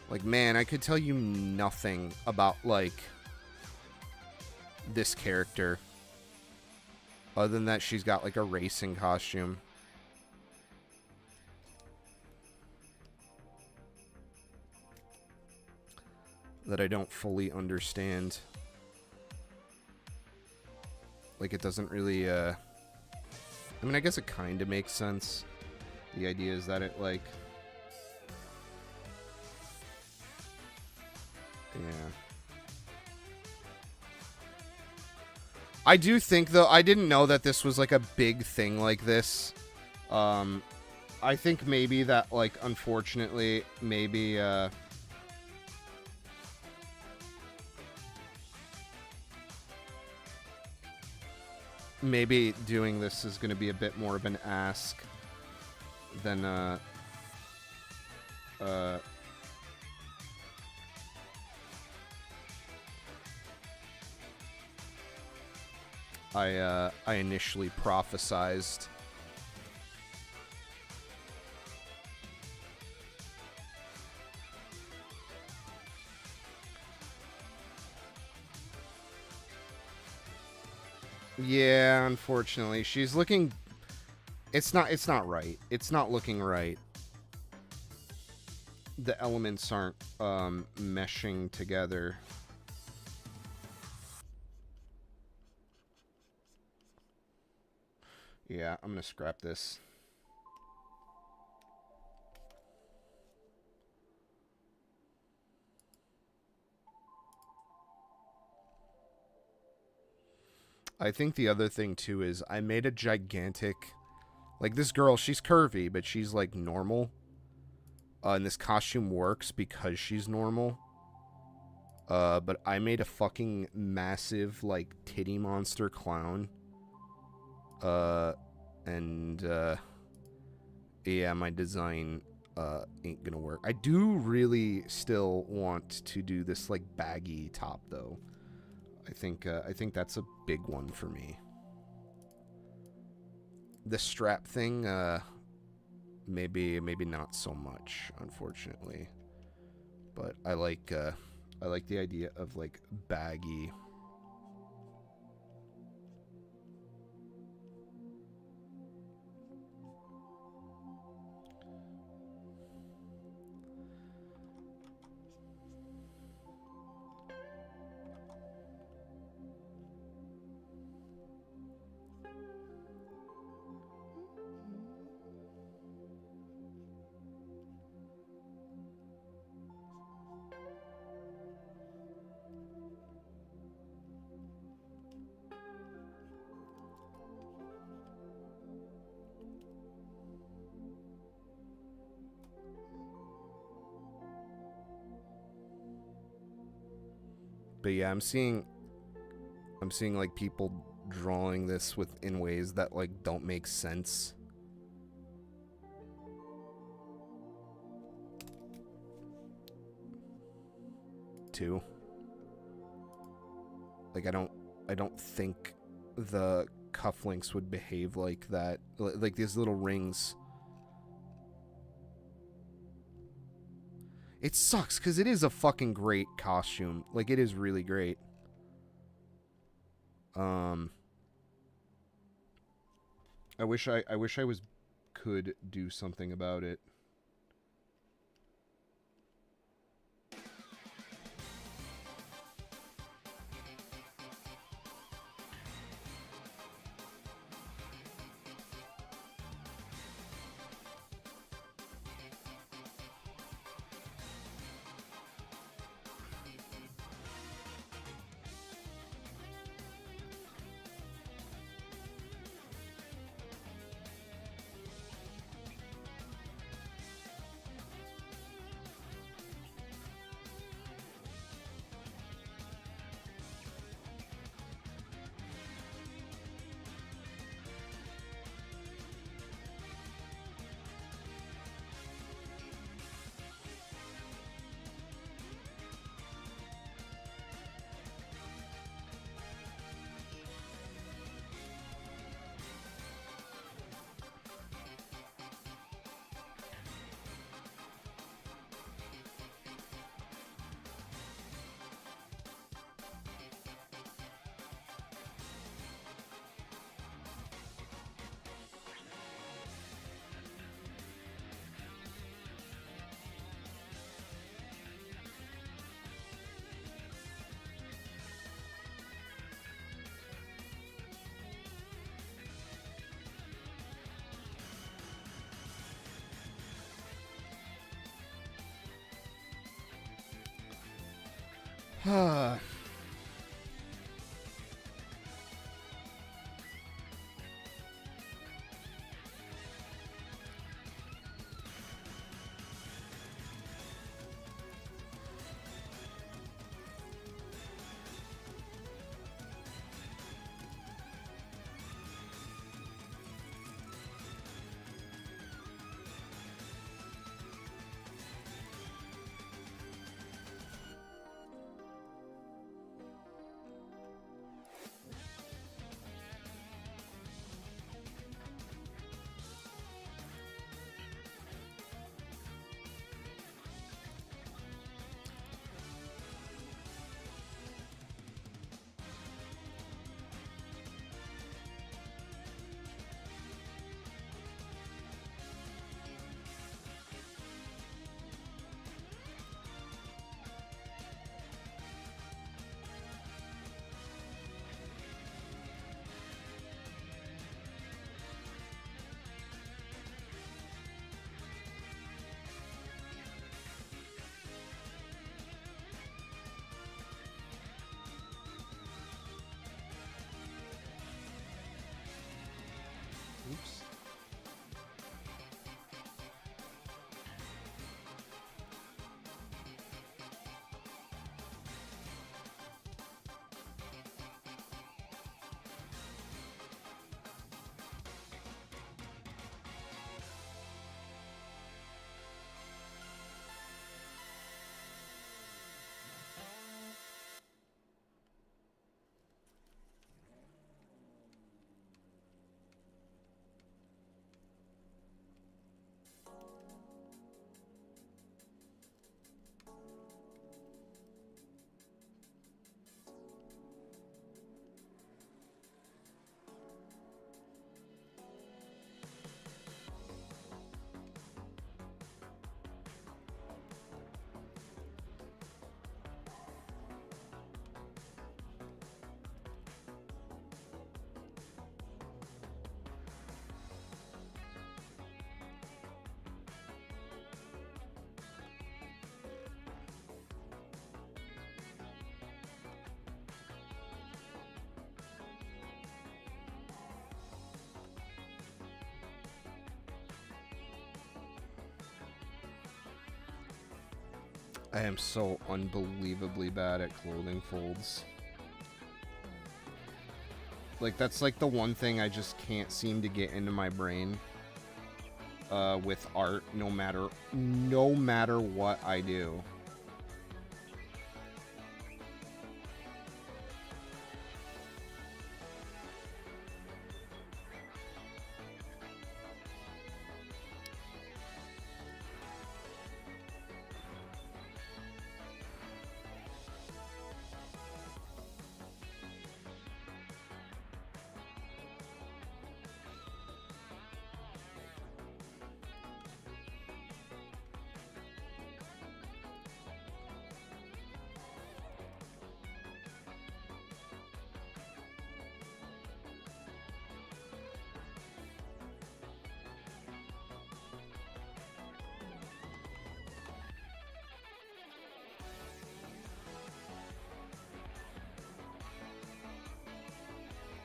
Like, man, I could tell you nothing about, like, this character. Other than that, she's got, like, a racing costume. That I don't fully understand. Like, it doesn't really, I mean, I guess it kind of makes sense. The idea is that it, like... Yeah. I do think, though, I didn't know that this was, like, a big thing like this. I think maybe that, like, unfortunately, maybe, maybe doing this is going to be a bit more of an ask than, I initially prophesized. Yeah, unfortunately, she's looking. It's not right. It's not looking right. The elements aren't meshing together. Yeah, I'm gonna scrap this. I think the other thing too is I made a gigantic, like, this girl, she's curvy, but she's like normal. And this costume works because she's normal. But I made a fucking massive, like, titty monster clown. Yeah, my design ain't gonna work. I do really still want to do this, like, baggy top, though. I think that's a big one for me. The strap thing, maybe not so much, unfortunately. But I like the idea of, like, baggy. But yeah, I'm seeing like people drawing this in ways that, like, don't make sense. Too. Like, I don't think the cufflinks would behave like that. Like these little rings. It sucks, because it is a fucking great costume. Like, it is really great. I wish I could do something about it. Oops. I am so unbelievably bad at clothing folds. Like, that's like the one thing I just can't seem to get into my brain with art, no matter what I do.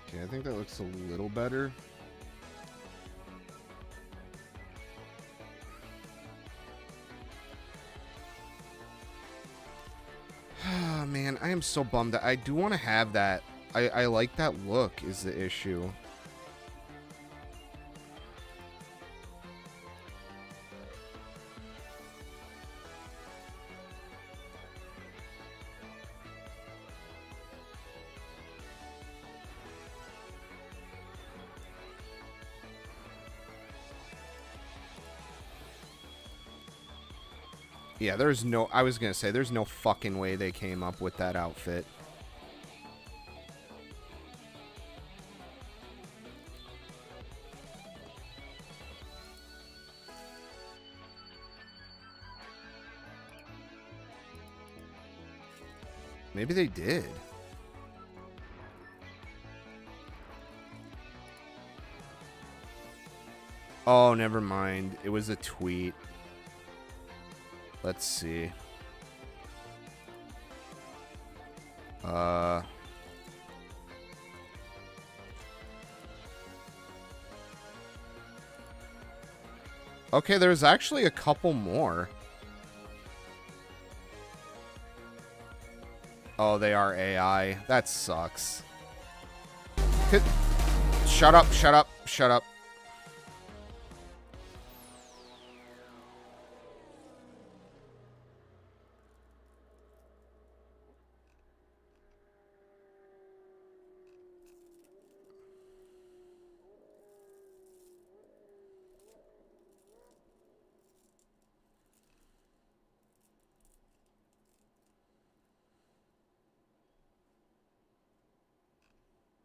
Okay, I think that looks a little better. Ah, man, I am so bummed that I do want to have that. I like that look is the issue. Yeah, I was gonna say, there's no fucking way they came up with that outfit. Maybe they did. Oh, never mind. It was a tweet. Let's see. Okay, there's actually a couple more. Oh, they are AI. That sucks. Shut up, shut up, shut up.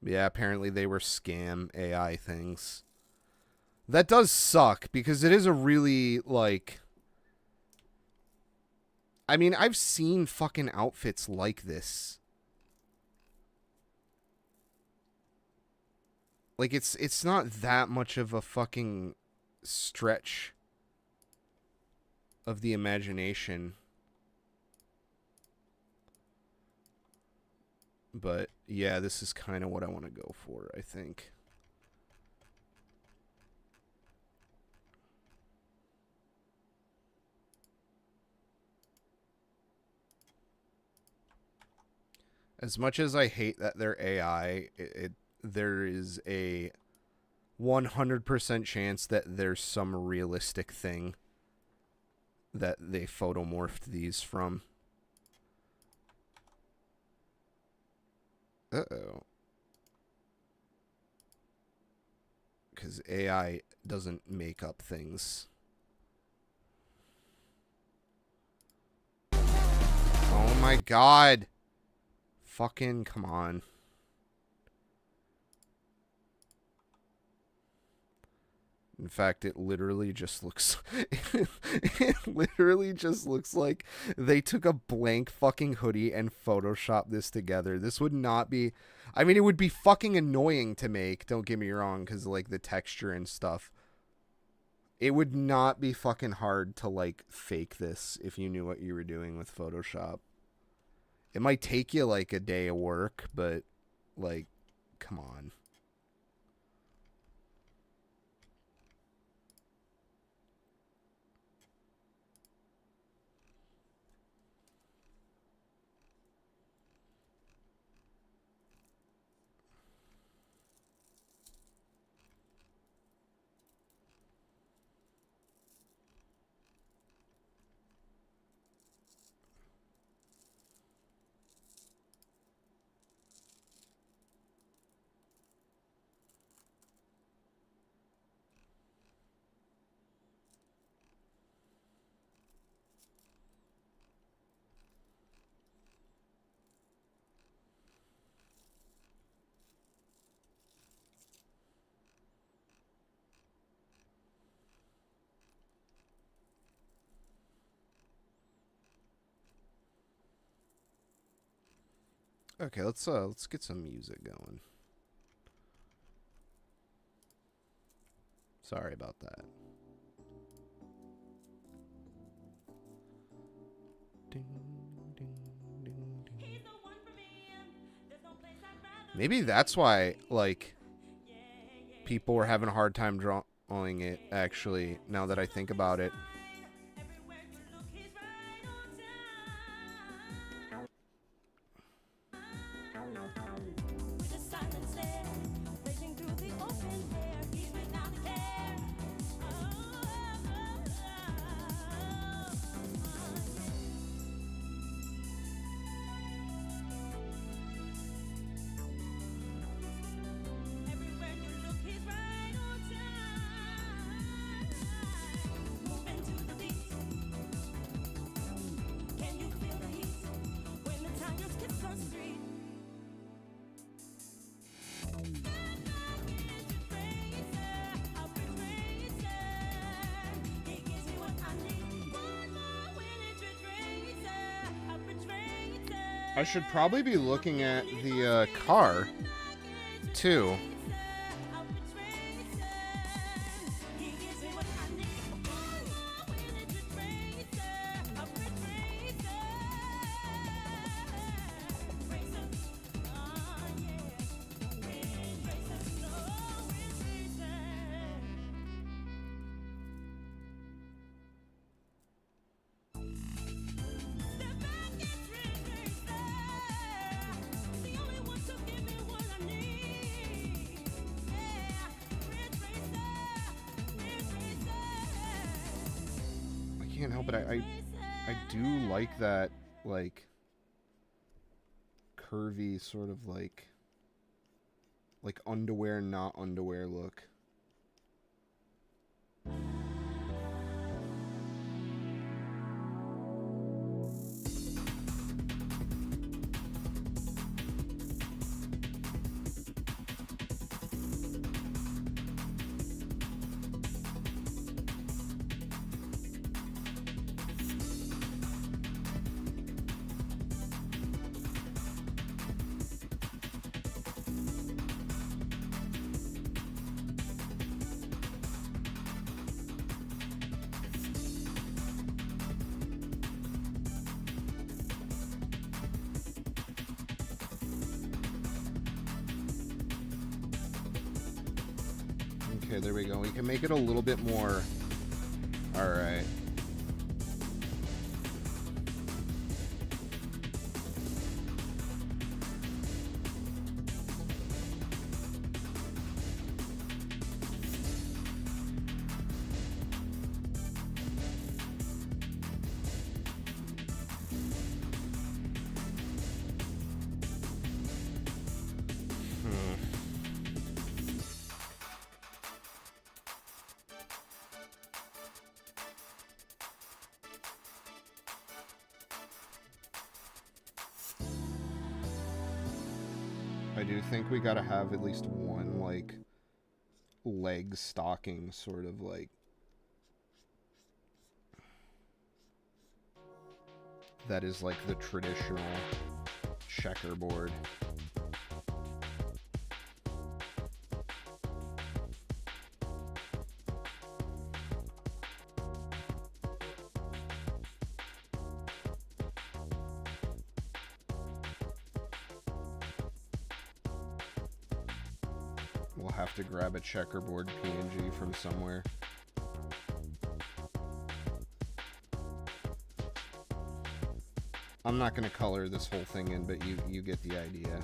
Yeah, apparently they were scam AI things. That does suck, because it is a really, like... I mean, I've seen fucking outfits like this. Like, it's not that much of a fucking stretch of the imagination. But, yeah, this is kind of what I want to go for, I think. As much as I hate that they're AI, there is a 100% chance that there's some realistic thing that they photomorphed these from. Uh-oh. Because AI doesn't make up things. Oh my god. Fucking come on. In fact, it literally just looks... it literally just looks like they took a blank fucking hoodie and photoshopped this together. This would not be... I mean, it would be fucking annoying to make, don't get me wrong, because, like, the texture and stuff. It would not be fucking hard to, like, fake this if you knew what you were doing with Photoshop. It might take you, like, a day of work, but, like, come on. Okay, let's get some music going. Sorry about that. Ding, ding, ding, ding. Maybe that's why, like, people were having a hard time drawing it, actually, now that I think about it. I should probably be looking at the car, too. can't help it. I do like that, like, curvy sort of like underwear, not underwear look. Okay, there we go. We can make it a little bit more. All right. I do think we gotta have at least one, like, leg stocking sort of, like, that is, like, the traditional checkerboard. We'll have to grab a checkerboard PNG from somewhere. I'm not going to color this whole thing in, but you get the idea.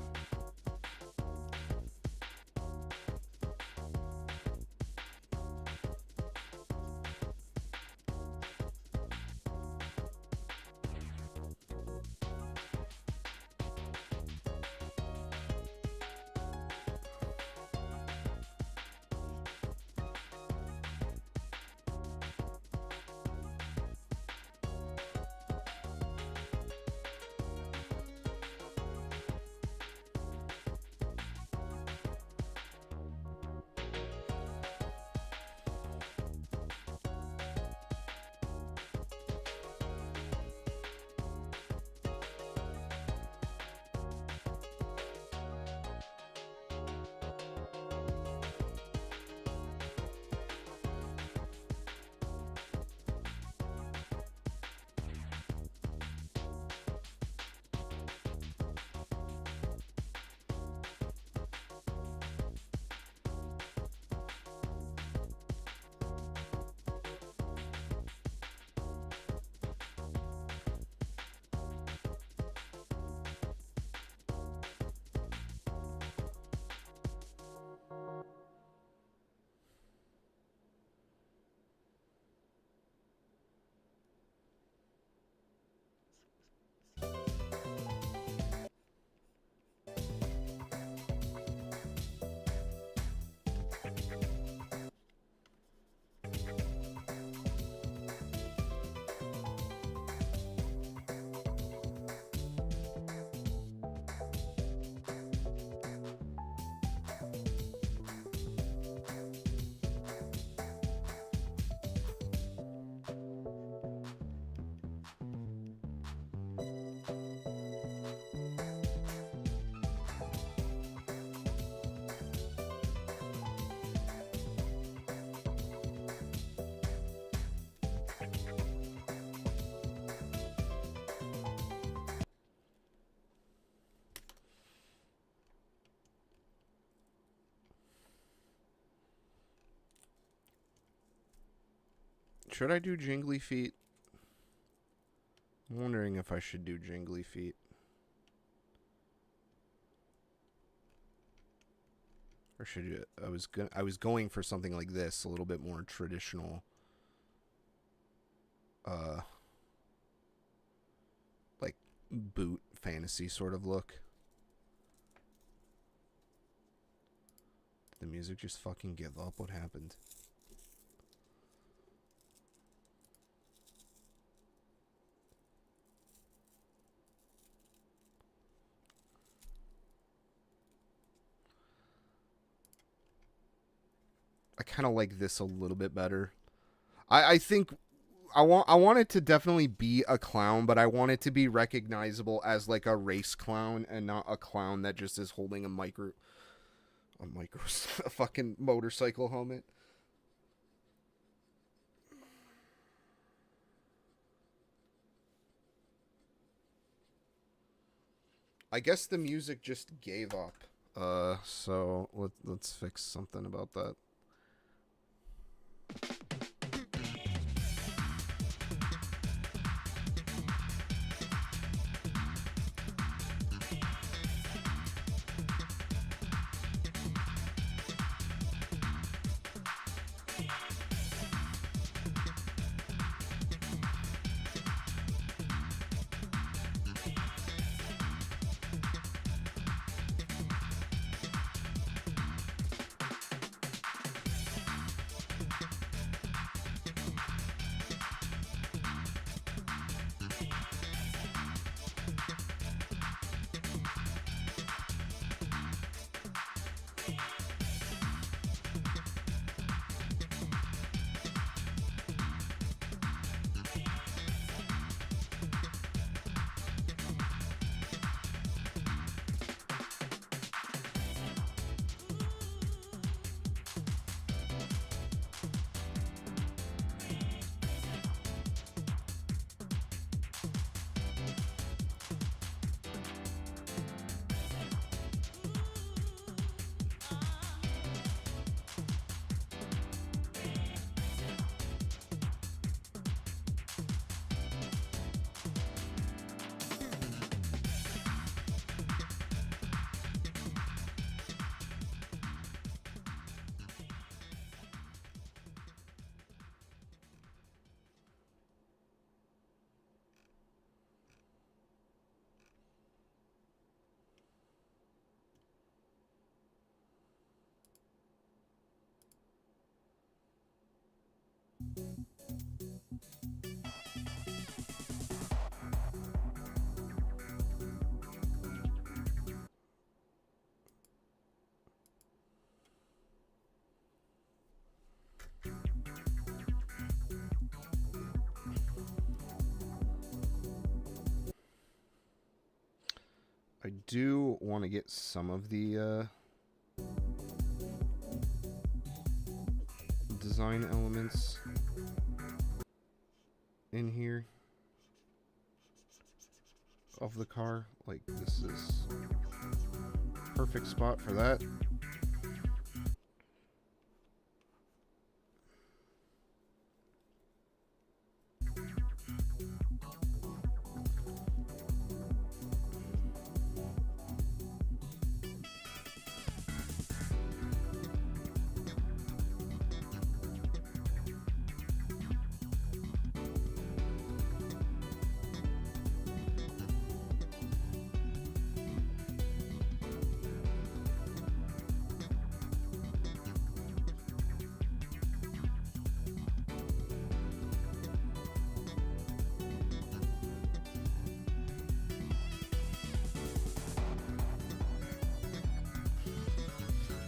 Should I do jingly feet? I'm wondering if I should do jingly feet. Or should you? I was going for something like this, a little bit more traditional. like boot fantasy sort of look. Did the music just fucking give up? What happened? I kind of like this a little bit better. I think I want it to definitely be a clown, but I want it to be recognizable as like a race clown and not a clown that just is holding a fucking motorcycle helmet. I guess the music just gave up. So let's fix something about that. I do want to get some of the design elements in here of the car. Like, this is perfect spot for that.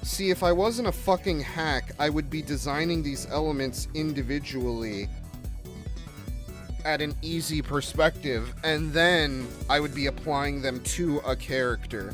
See, if I wasn't a fucking hack, I would be designing these elements individually at an easy perspective, and then I would be applying them to a character.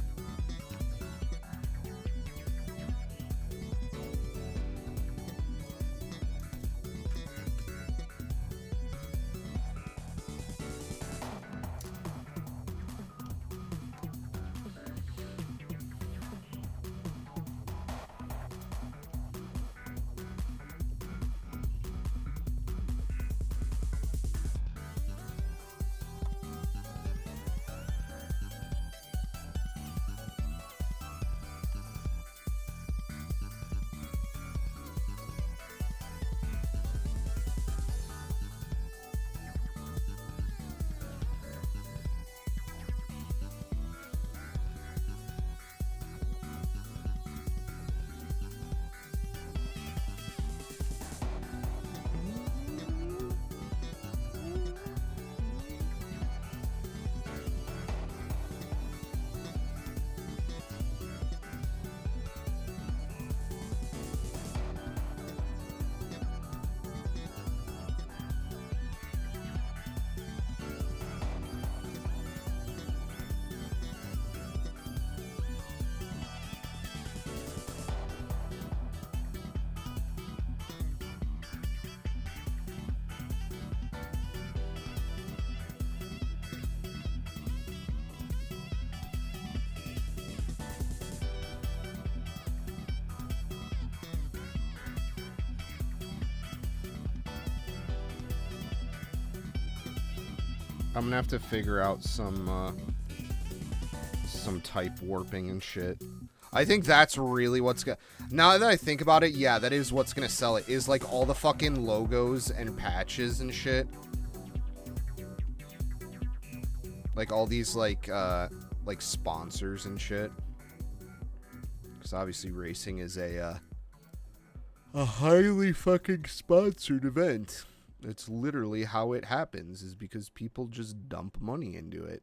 I'm gonna have to figure out some type warping and shit. I think that's really what's gonna... Now that I think about it, yeah, that is what's gonna sell it. Is, like, all the fucking logos and patches and shit. Like, all these, like sponsors and shit. Because obviously racing is a highly fucking sponsored event. It's literally how it happens, is because people just dump money into it.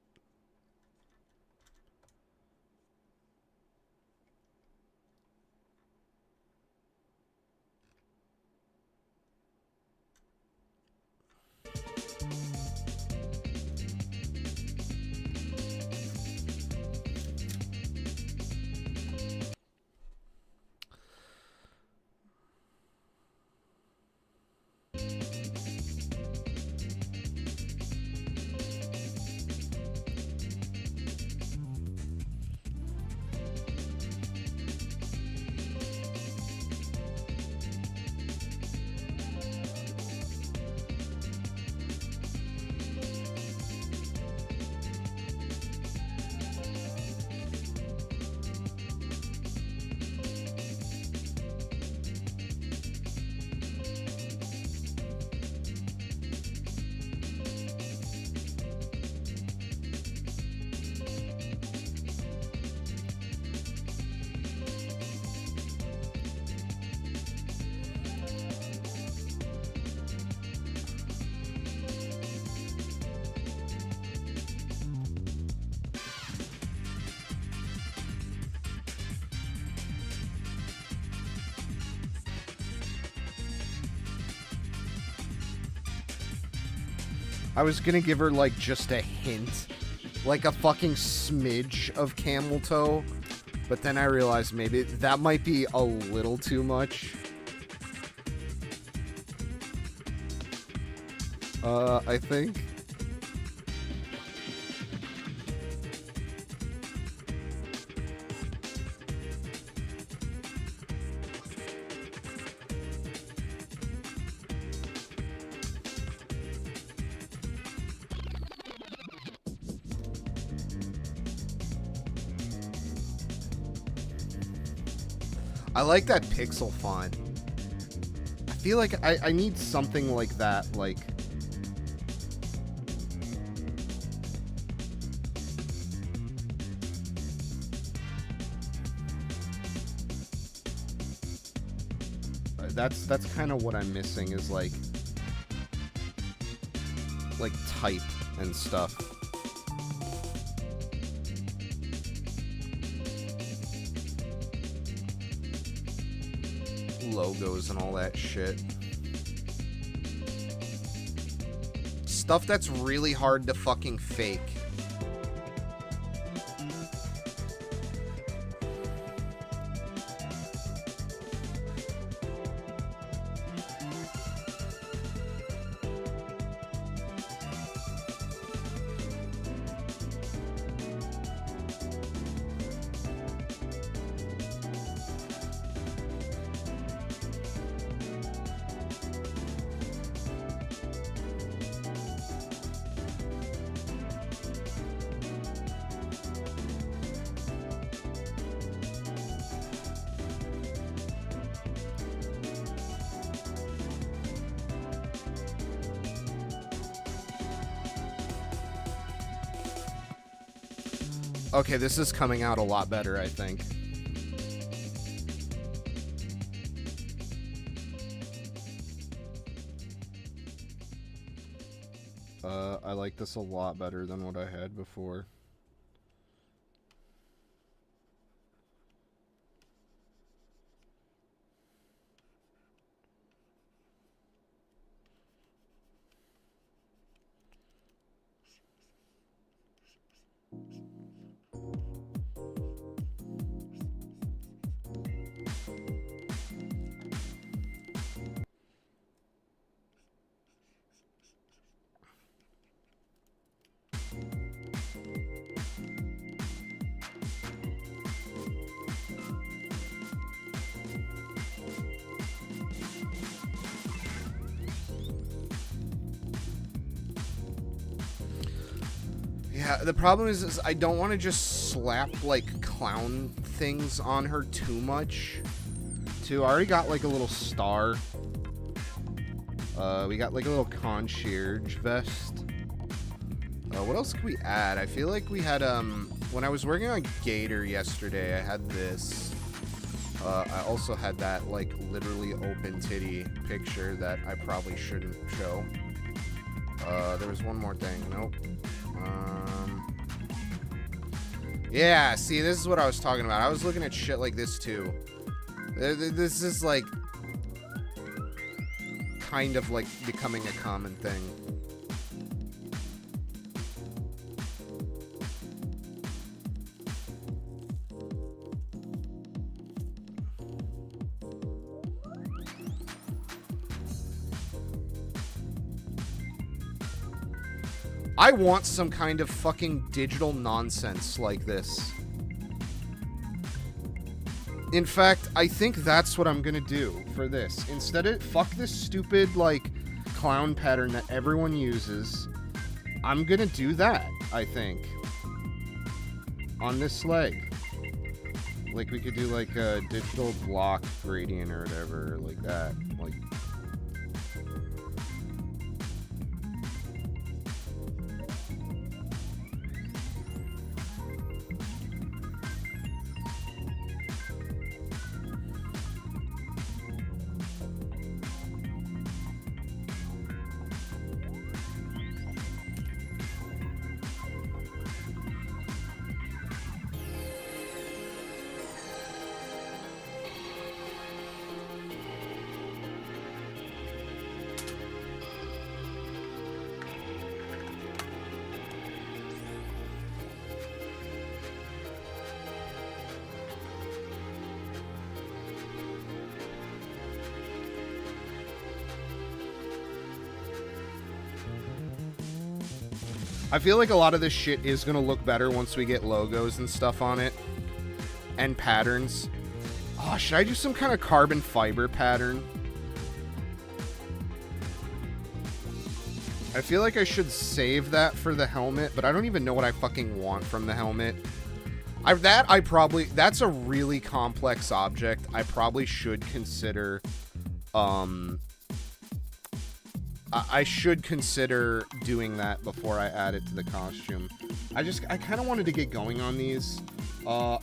I was gonna give her, like, just a hint. Like a fucking smidge of camel toe. But then I realized maybe that might be a little too much. I think. I like that pixel font. I feel like I need something like that, like... That's kind of what I'm missing, is like type and stuff. Logos and all that shit. Stuff that's really hard to fucking fake. Okay, this is coming out a lot better, I think. I like this a lot better than what I had before. Yeah, the problem is I don't want to just slap, like, clown things on her too much. Too, I already got, like, a little star. We got, like, a little concierge vest. What else could we add? I feel like we had, when I was working on Gator yesterday, I had this. I also had that, like, literally open titty picture that I probably shouldn't show. There was one more thing. Nope. Yeah, see, this is what I was talking about. I was looking at shit like this, too. This is, like, kind of, like, becoming a common thing. I want some kind of fucking digital nonsense like this. In fact, I think that's what I'm gonna do for this. Instead of fuck this stupid, like, clown pattern that everyone uses, I'm gonna do that, I think. On this leg. Like, we could do, like, a digital block gradient or whatever, like that. Like... I feel like a lot of this shit is going to look better once we get logos and stuff on it. And patterns. Oh, should I do some kind of carbon fiber pattern? I feel like I should save that for the helmet, but I don't even know what I fucking want from the helmet. That's a really complex object. I probably should consider, I should consider doing that before I add it to the costume. I kind of wanted to get going on these. I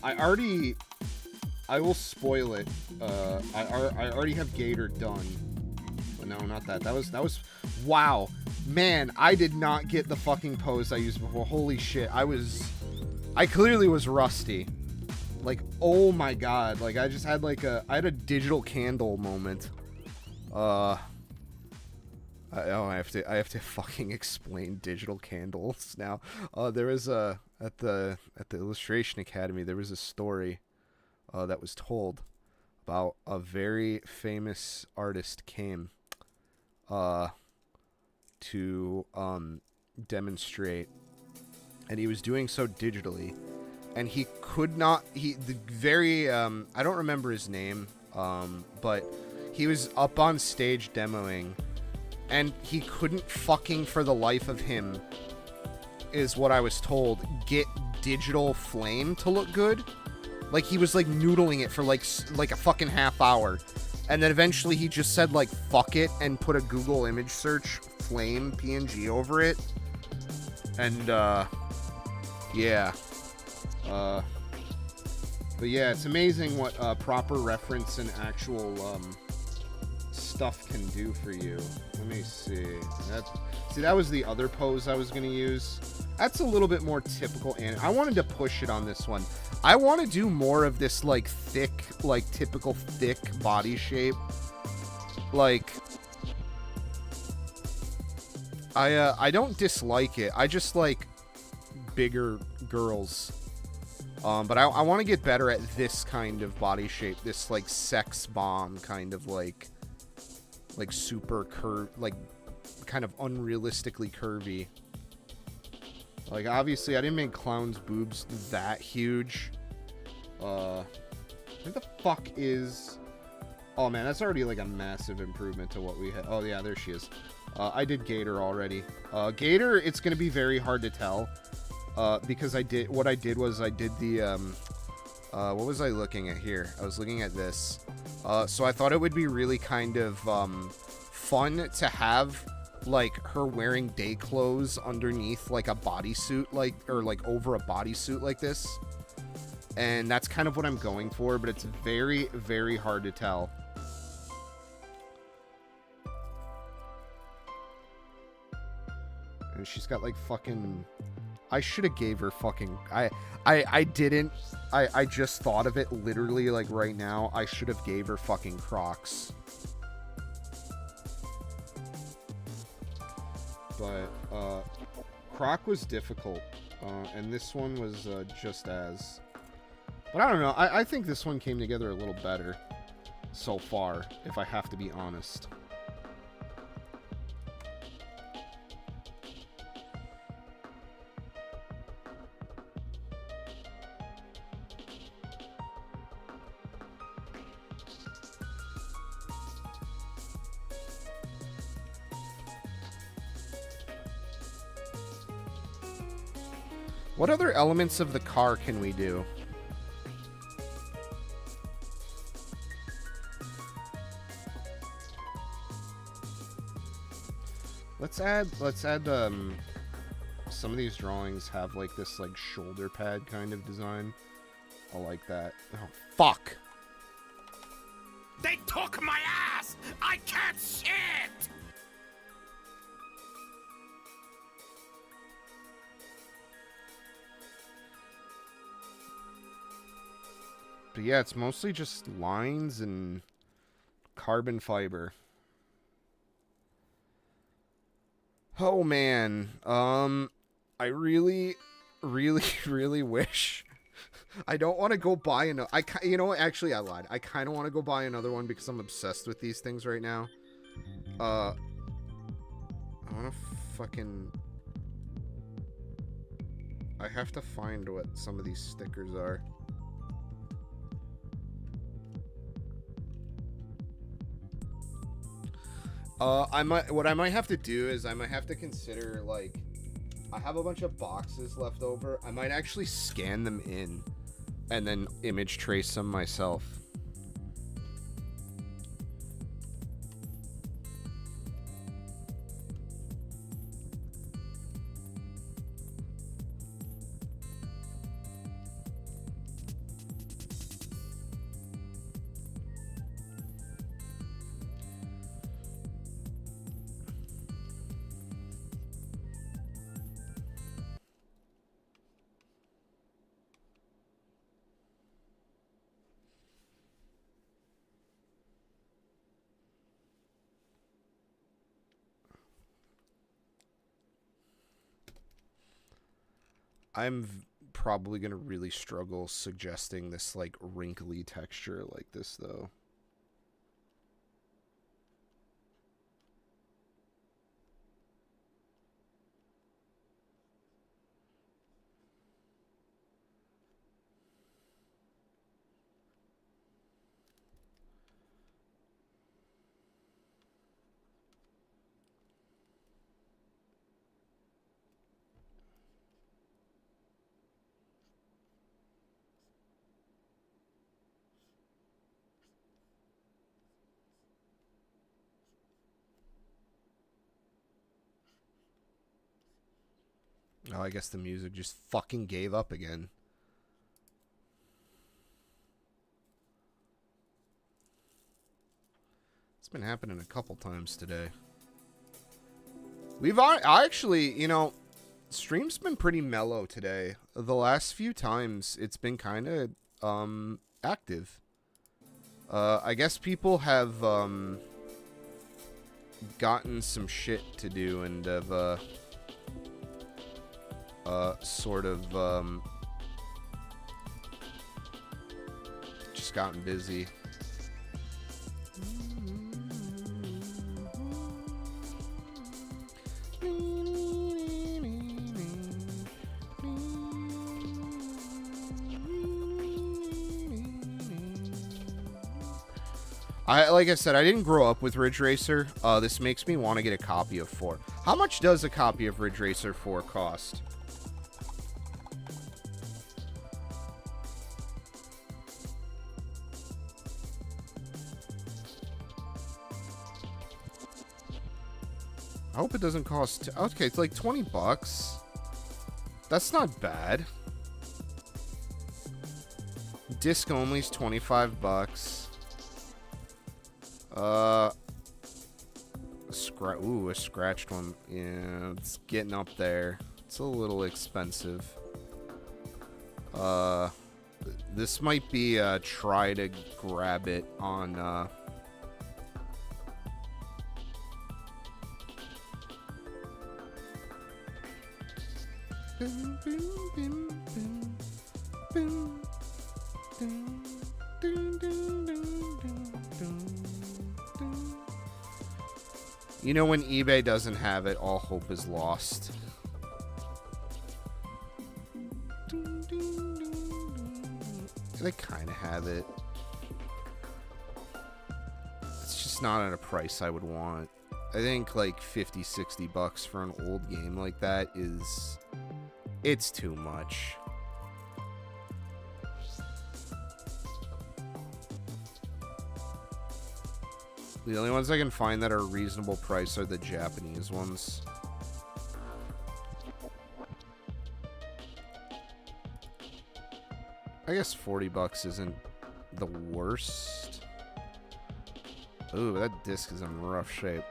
will spoil it. I already have Gator done. But no, not that. That was, wow. Man, I did not get the fucking pose I used before. Holy shit. I clearly was rusty. Like, oh my god. Like, I just had like I had a digital candle moment. I have to fucking explain digital candles now. There was at the Illustration Academy, there was a story that was told about a very famous artist came to demonstrate, and he was doing so digitally, and he could not, I don't remember his name, but he was up on stage demoing, and he couldn't fucking for the life of him, is what I was told, get digital flame to look good. Like, he was like noodling it for like a fucking half hour, and then eventually he just said like fuck it and put a Google image search flame PNG over it. And yeah, but yeah, it's amazing what proper reference and actual stuff can do for you. Let me see. That was the other pose I was gonna use. That's a little bit more typical, and I wanted to push it on this one. I want to do more of this like thick, like typical thick body shape. Like, I don't dislike it. I just like bigger girls. But I want to get better at this kind of body shape. This like sex bomb kind of like super curved, like kind of unrealistically curvy. Like, obviously, I didn't make Clown's boobs that huge. What the fuck is... Oh, man, that's already, like, a massive improvement to what we had. Oh, yeah, there she is. I did Gator already. Gator, it's going to be very hard to tell. because what I did was I did the, what was I looking at here? I was looking at this. So I thought it would be really kind of, fun to have, like, her wearing day clothes underneath, like, a bodysuit, like, or, like, over a bodysuit like this. And that's kind of what I'm going for, but it's very, very hard to tell. And she's got, like, fucking... I should have gave her fucking... I didn't. I just thought of it literally, like, right now. I should have gave her fucking Crocs. But, Croc was difficult. And this one was, just as... But I don't know. I think this one came together a little better so far, if I have to be honest. What other elements of the car can we do? Let's add some of these drawings have like this like shoulder pad kind of design. I like that. Oh fuck. They took my ass! I can't shit! But yeah, it's mostly just lines and carbon fiber. Oh man, I really, really, really wish. I don't want to go buy another. You know what? Actually, I lied. I kind of want to go buy another one because I'm obsessed with these things right now. I want to fucking. I have to find what some of these stickers are. What I might have to do is I might have to consider, like, I have a bunch of boxes left over. I might actually scan them in and then image trace them myself. I'm probably going to really struggle suggesting this, like, wrinkly texture like this, though. Oh, I guess the music just fucking gave up again. It's been happening a couple times today. I actually, you know, stream's been pretty mellow today. The last few times, it's been kind of, active. I guess people have, gotten some shit to do and have, sort of, just gotten busy. Like I said, I didn't grow up with Ridge Racer. This makes me want to get a copy of 4. How much does a copy of Ridge Racer 4 cost? I hope it doesn't cost... Okay, it's like 20 bucks. That's not bad. Disc only is 25 bucks. Ooh, a scratched one. Yeah, it's getting up there. It's a little expensive. This might be try to grab it on You know, when eBay doesn't have it, all hope is lost. They kind of have it. It's just not at a price I would want. I think like 50, 60 bucks for an old game like that is... It's too much. The only ones I can find that are a reasonable price are the Japanese ones. I guess 40 bucks isn't the worst. Ooh, that disc is in rough shape.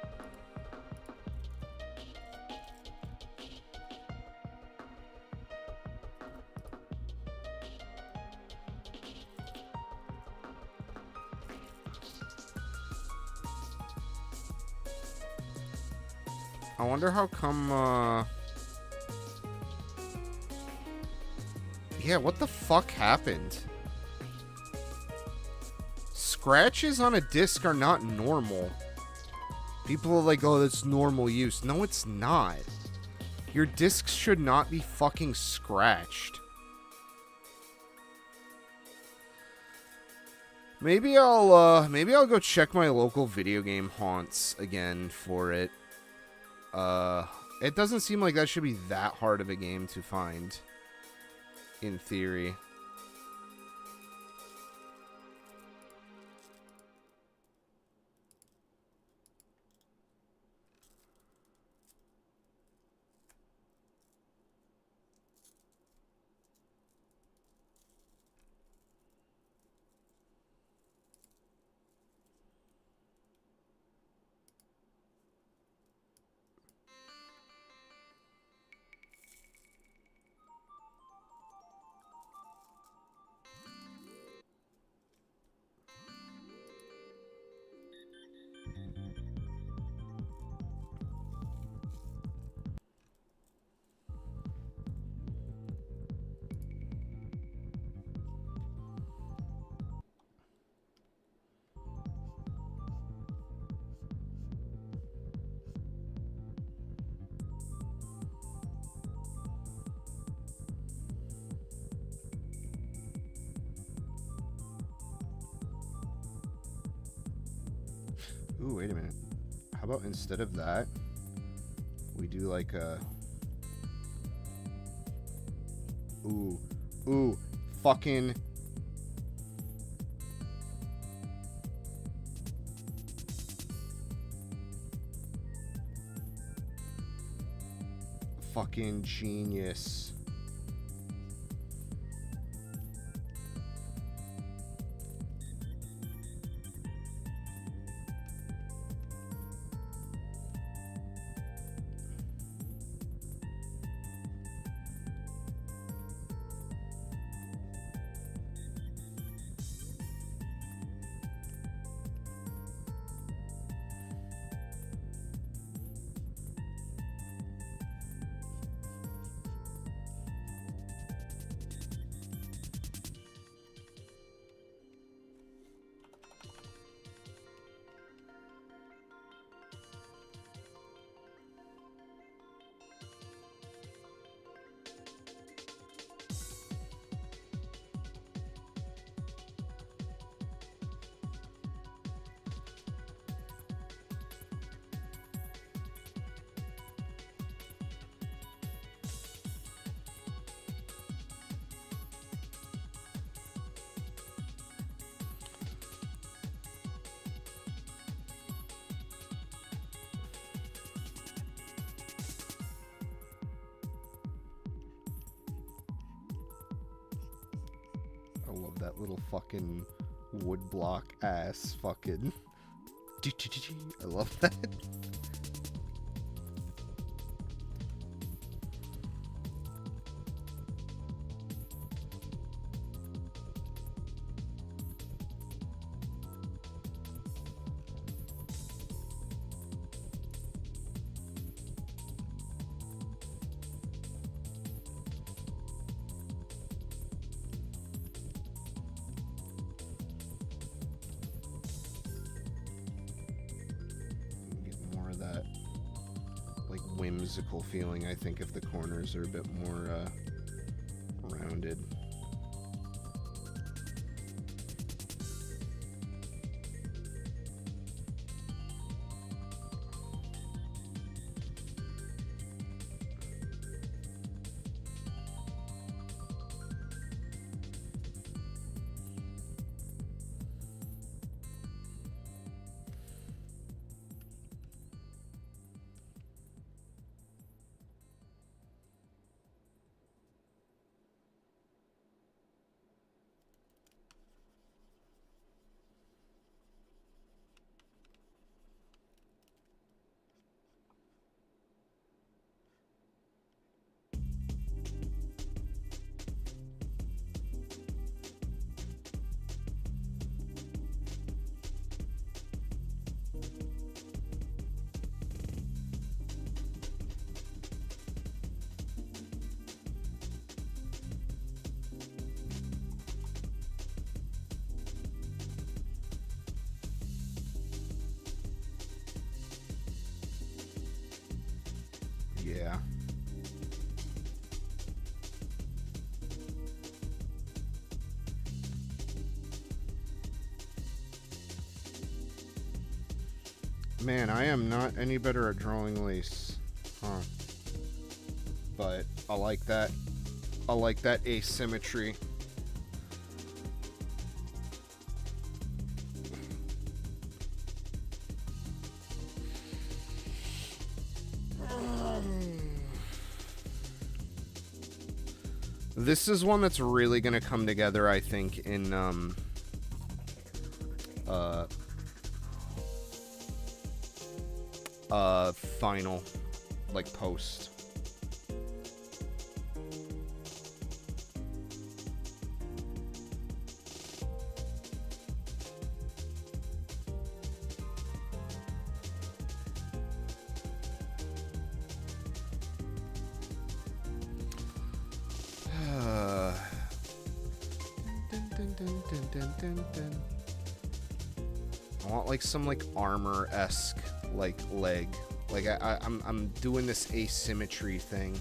I wonder how come, yeah, what the fuck happened? Scratches on a disc are not normal. People are like, oh, that's normal use. No, it's not. Your discs should not be fucking scratched. Maybe I'll go check my local video game haunts again for it. It doesn't seem like that should be that hard of a game to find. In theory. Ooh, wait a minute. How about instead of that, we do like a... Ooh, fucking... Fucking genius. that little fucking woodblock ass fucking. I love that. Whimsical feeling, I think, if the corners are a bit more rounded. Yeah. Man, I am not any better at drawing lace. Huh. But I like that. I like that asymmetry. This is one that's really gonna come together, I think, in final, like, post. I want like some like armor-esque like leg. Like I'm doing this asymmetry thing.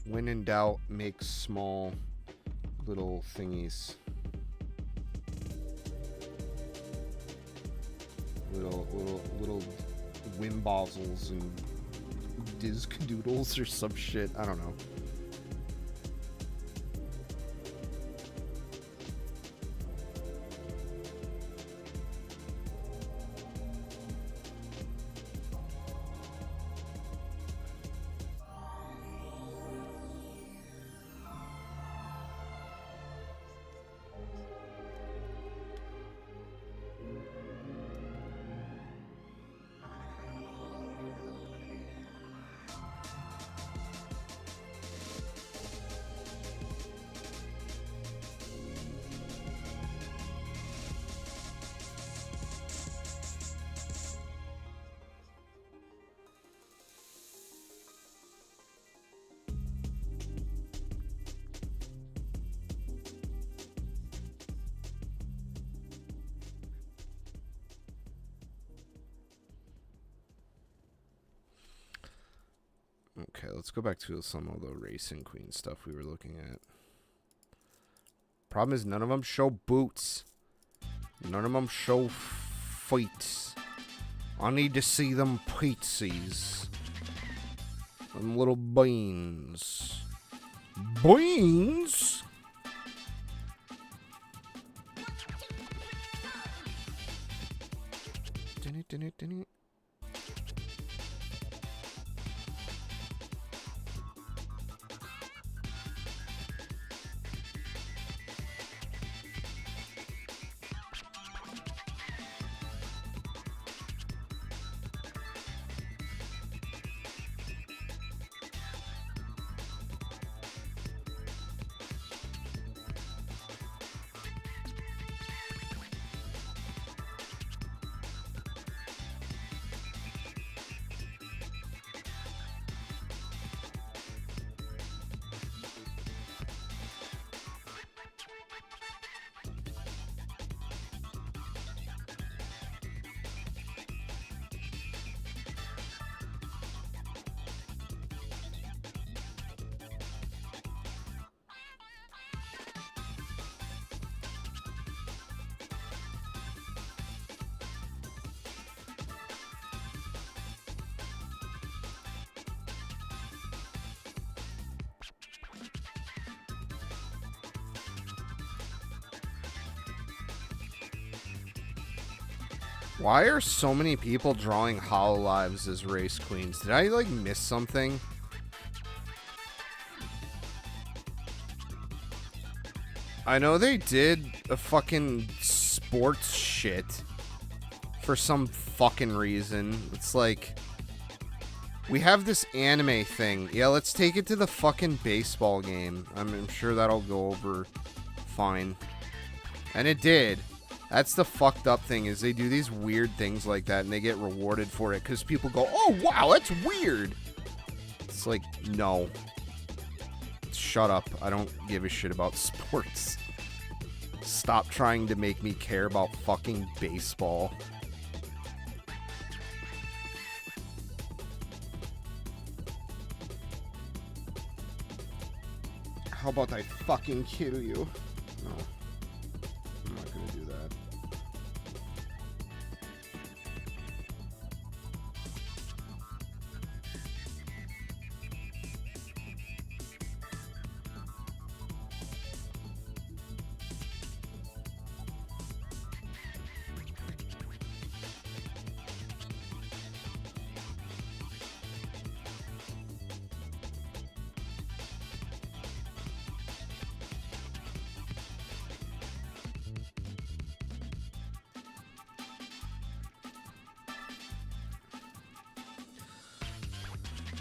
When in doubt, make small little thingies. Little wimbozzles and dizcadoodles or some shit. I don't know. Okay, let's go back to some of the Racing Queen stuff we were looking at. Problem is, none of them show boots. None of them show feet. I need to see them feetsies. Them little beans. Beans? Dun-it. Why are so many people drawing Hololives as race queens? Did I, like, miss something? I know they did a fucking sports shit for some fucking reason. It's like, we have this anime thing. Yeah, let's take it to the fucking baseball game. I'm sure that'll go over fine. And it did. That's the fucked up thing, is they do these weird things like that and they get rewarded for it because people go, oh wow, that's weird. It's like, no. Shut up. I don't give a shit about sports. Stop trying to make me care about fucking baseball. How about I fucking kill you? No. I'm not gonna do that.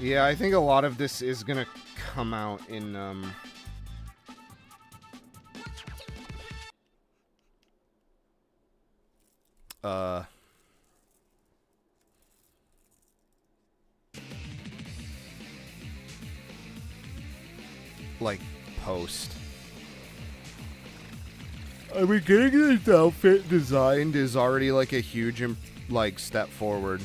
Yeah, I think a lot of this is gonna come out in, like, post. I mean, getting this outfit designed is already, like, a huge, like, step forward.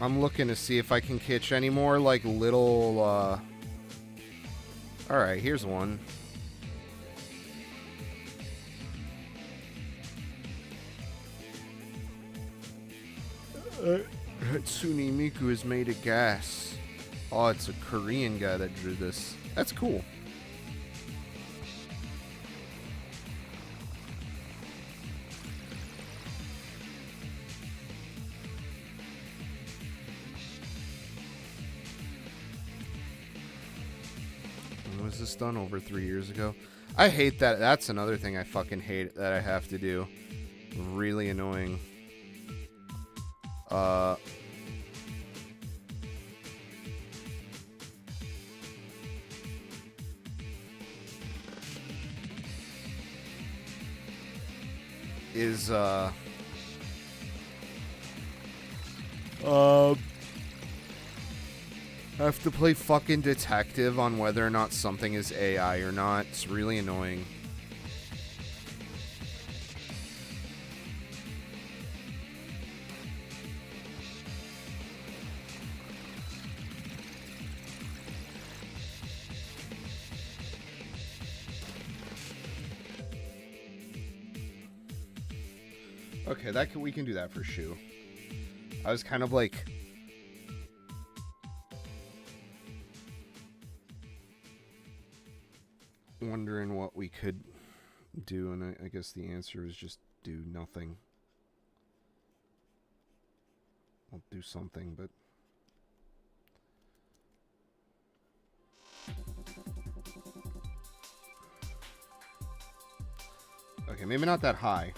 I'm looking to see if I can catch any more, like, little, Alright, here's one. Hatsune Miku is made of gas. Oh, it's a Korean guy that drew this. That's cool. was this done? Over 3 years ago. I hate that. That's another thing I fucking hate that I have to do. Really annoying. Have to play fucking detective on whether or not something is AI or not. It's really annoying. Okay, we can do that for Shu. I was kind of like wondering what we could do, and I guess the answer is just do nothing. I'll do something, but okay, maybe not that high.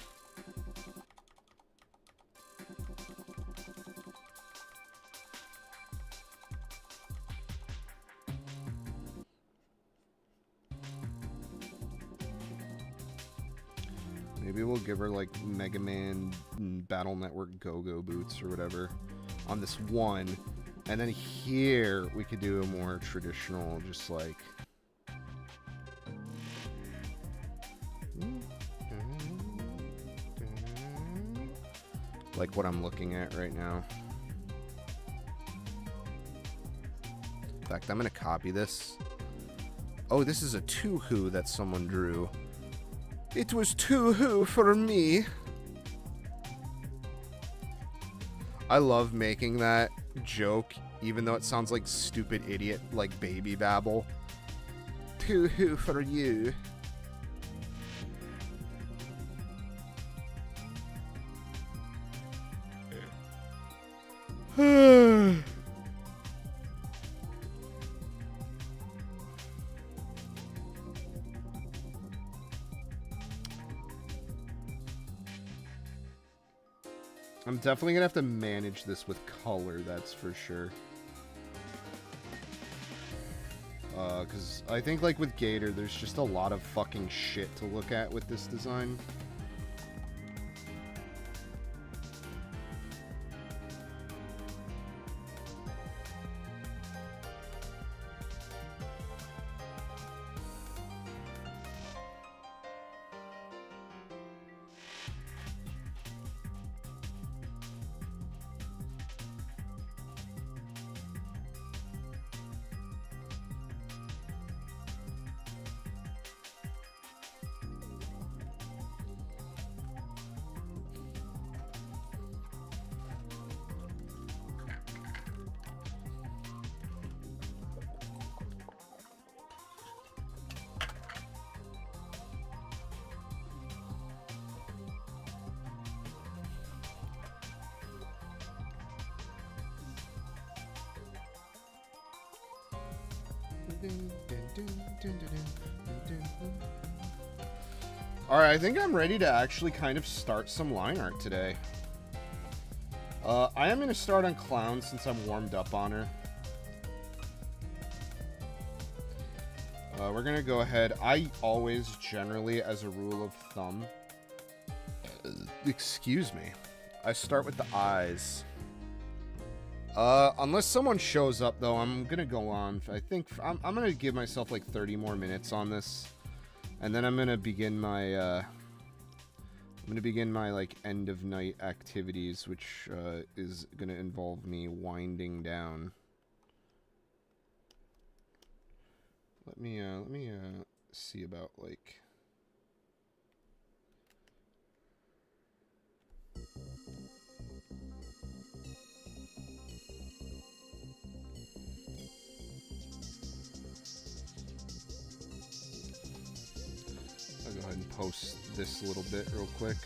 Maybe we'll give her like Mega Man Battle Network Go-Go boots or whatever on this one. And then here we could do a more traditional, just like what I'm looking at right now. In fact, I'm gonna copy this. Oh, this is a Toohoo that someone drew. It was Toohoo for me. I love making that joke, even though it sounds like stupid idiot, like baby babble. Toohoo for you. I'm definitely gonna have to manage this with color, that's for sure. Because I think, like, with Gator, there's just a lot of fucking shit to look at with this design. Alright, I think I'm ready to actually kind of start some line art today. I am going to start on Clown since I'm warmed up on her. We're going to go ahead. I always, generally, as a rule of thumb, excuse me, I start with the eyes. Unless someone shows up, though, I'm going to go on. I think I'm going to give myself like 30 more minutes on this. And then I'm going to begin my, like, end of night activities, which, is going to involve me winding down. Let me see about, like... I'll go ahead and post this a little bit real quick.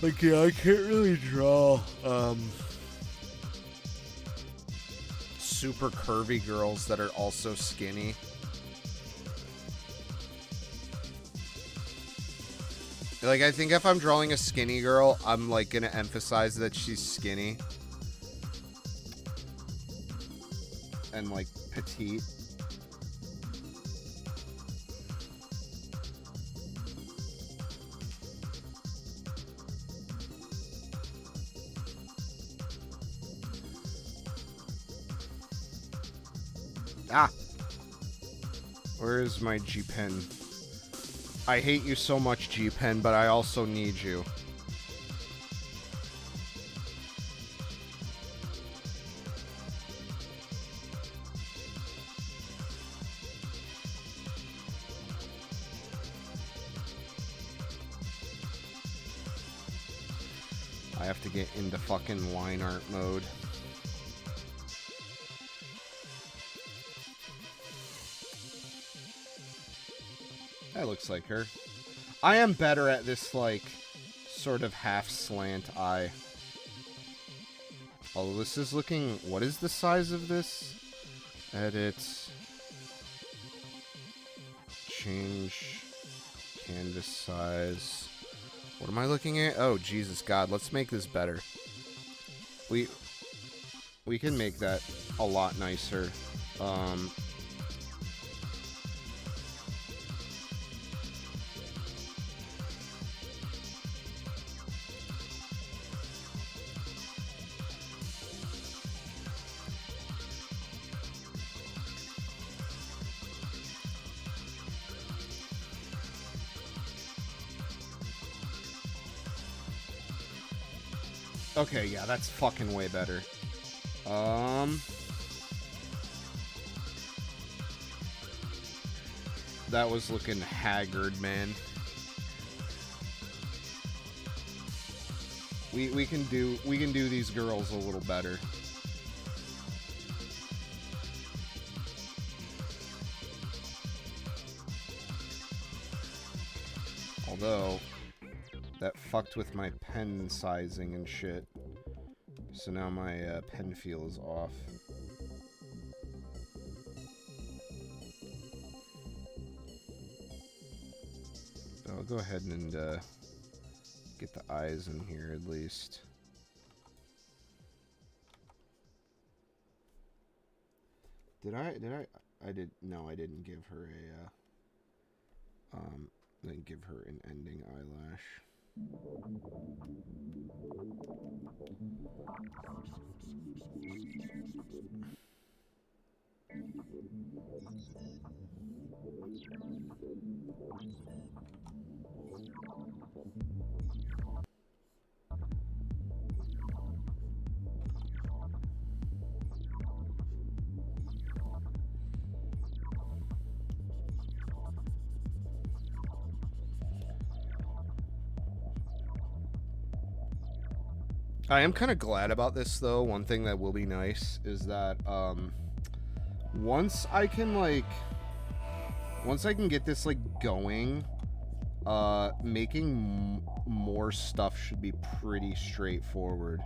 Like, yeah, I can't really draw, super curvy girls that are also skinny. Like, I think if I'm drawing a skinny girl, I'm, like, gonna emphasize that she's skinny. And, like, petite. Ah! Where is my G pen? I hate you so much, G pen, but I also need you. I have to get into fucking line art mode. That looks like her. I am better at this, like, sort of half slant eye. Although this is looking... What is the size of this? Edit. Change canvas size. What am I looking at? Oh, Jesus God. Let's make this better. We can make that a lot nicer. Okay, yeah, that's fucking way better. That was looking haggard, man. We can do these girls a little better. Although that fucked with my pen sizing and shit. So now my pen feel is off. So I'll go ahead and get the eyes in here at least. No, I didn't give her didn't give her an ending eyelash. I am kind of glad about this, though. One thing that will be nice is that once I can get this like going, making more stuff should be pretty straightforward.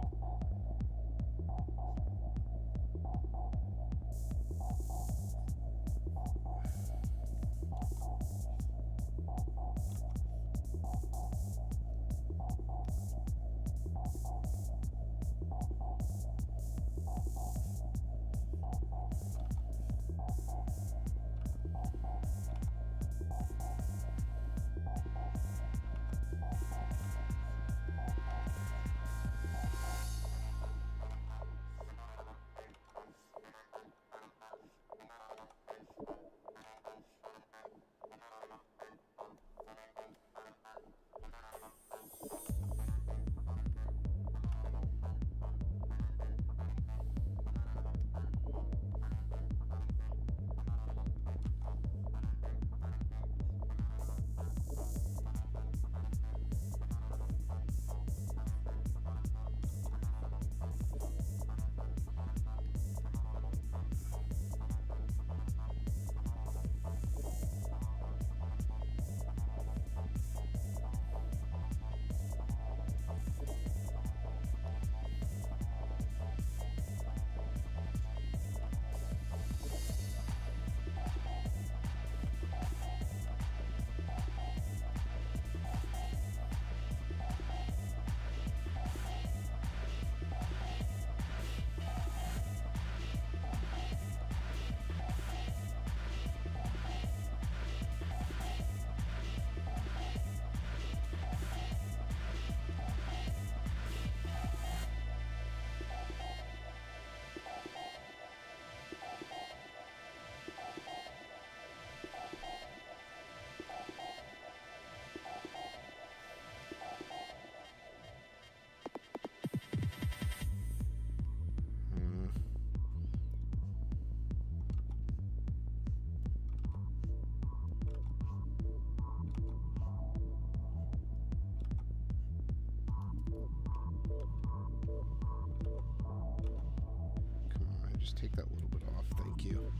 Just take that little bit off. Thank you.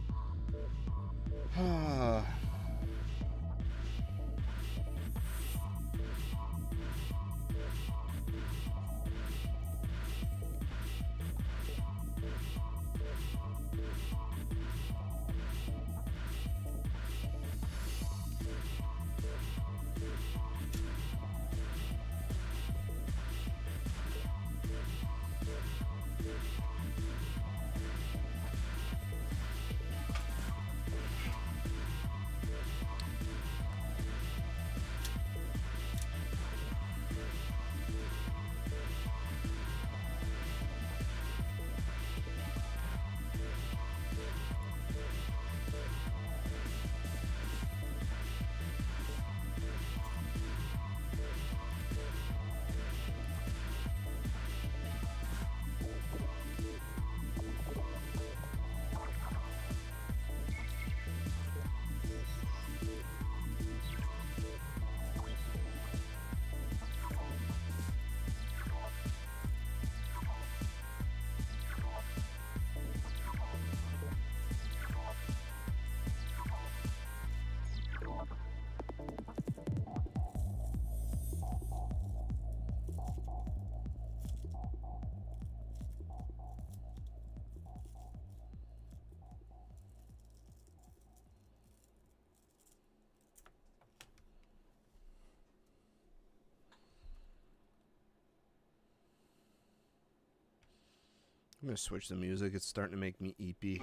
I'm gonna switch the music. It's starting to make me eepy.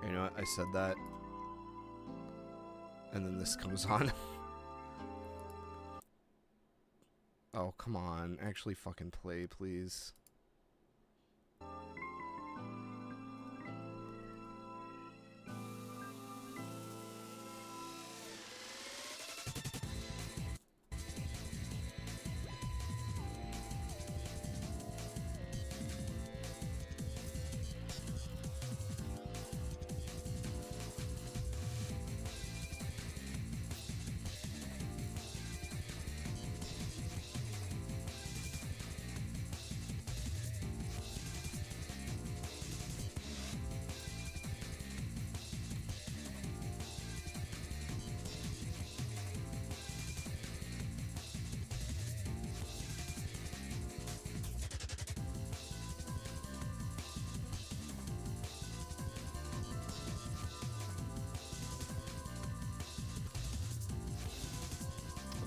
You know what? I said that. And then this comes on. Oh, come on. Actually fucking play, please.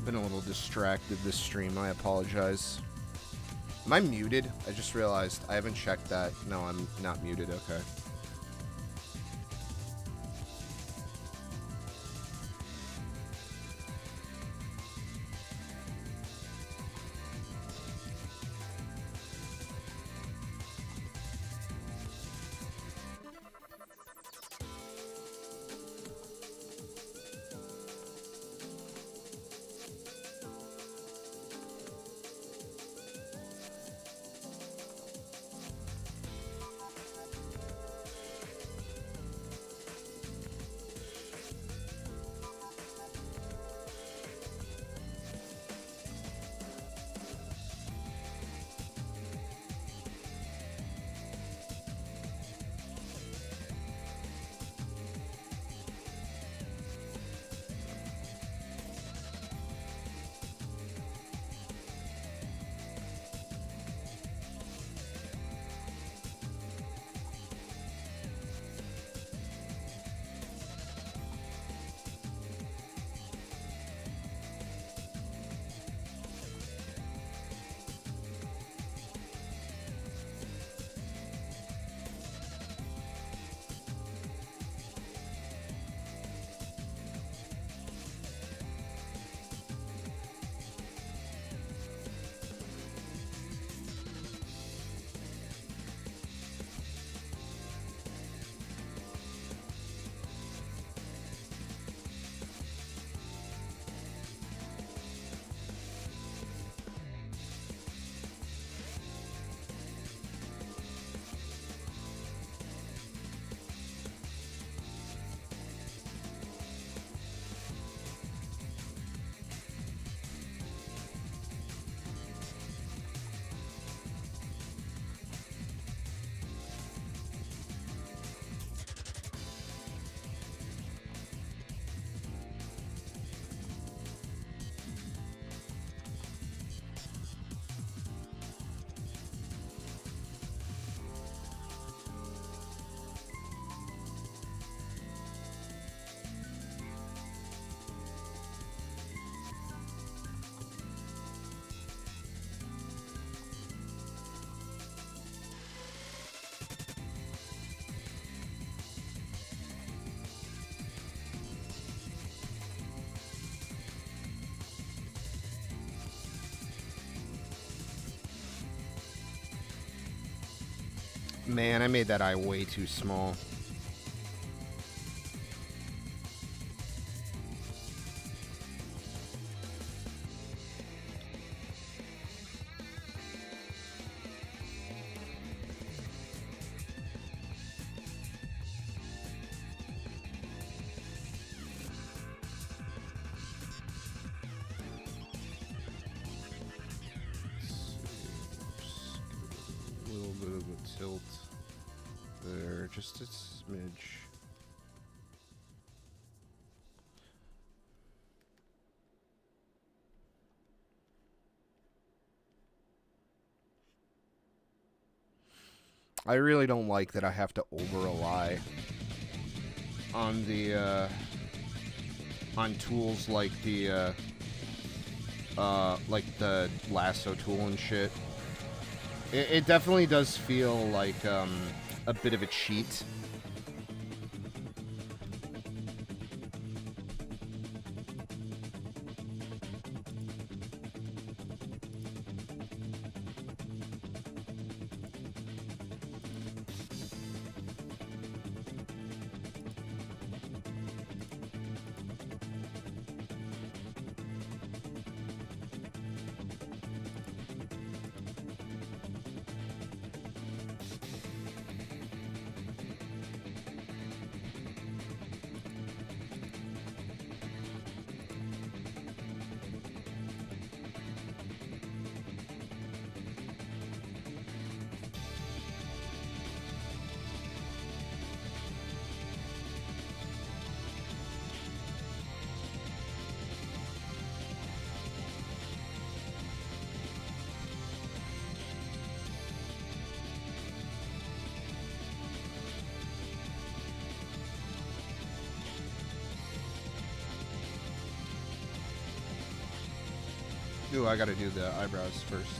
Been a little distracted this stream. I apologize. Am I muted? I just realized I haven't checked that. No, I'm not muted. Okay. Man, I made that eye way too small. Tilt there, just a smidge. I really don't like that I have to over-rely on the, on tools like the lasso tool and shit. It definitely does feel like a bit of a cheat. Ooh, I gotta do the eyebrows first.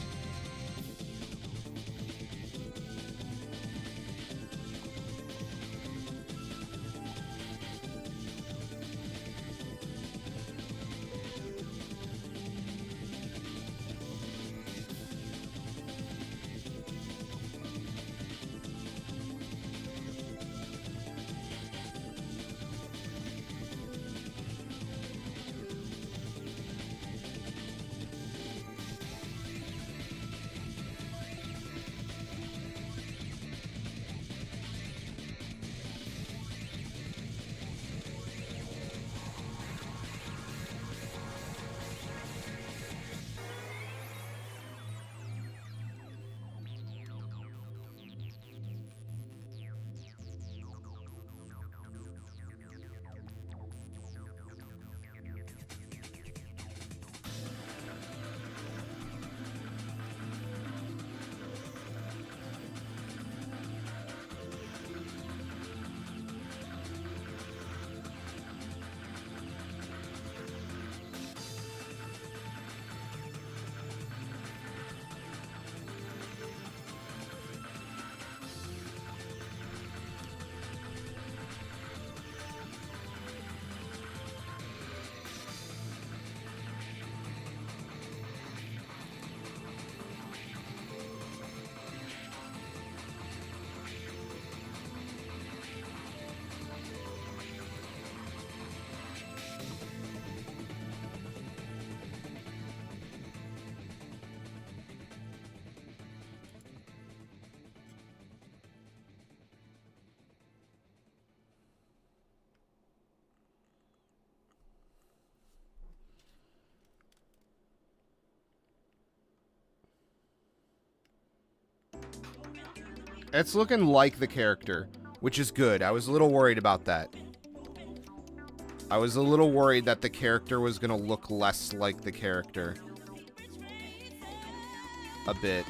It's looking like the character, which is good. I was a little worried about that. I was a little worried that the character was going to look less like the character. A bit.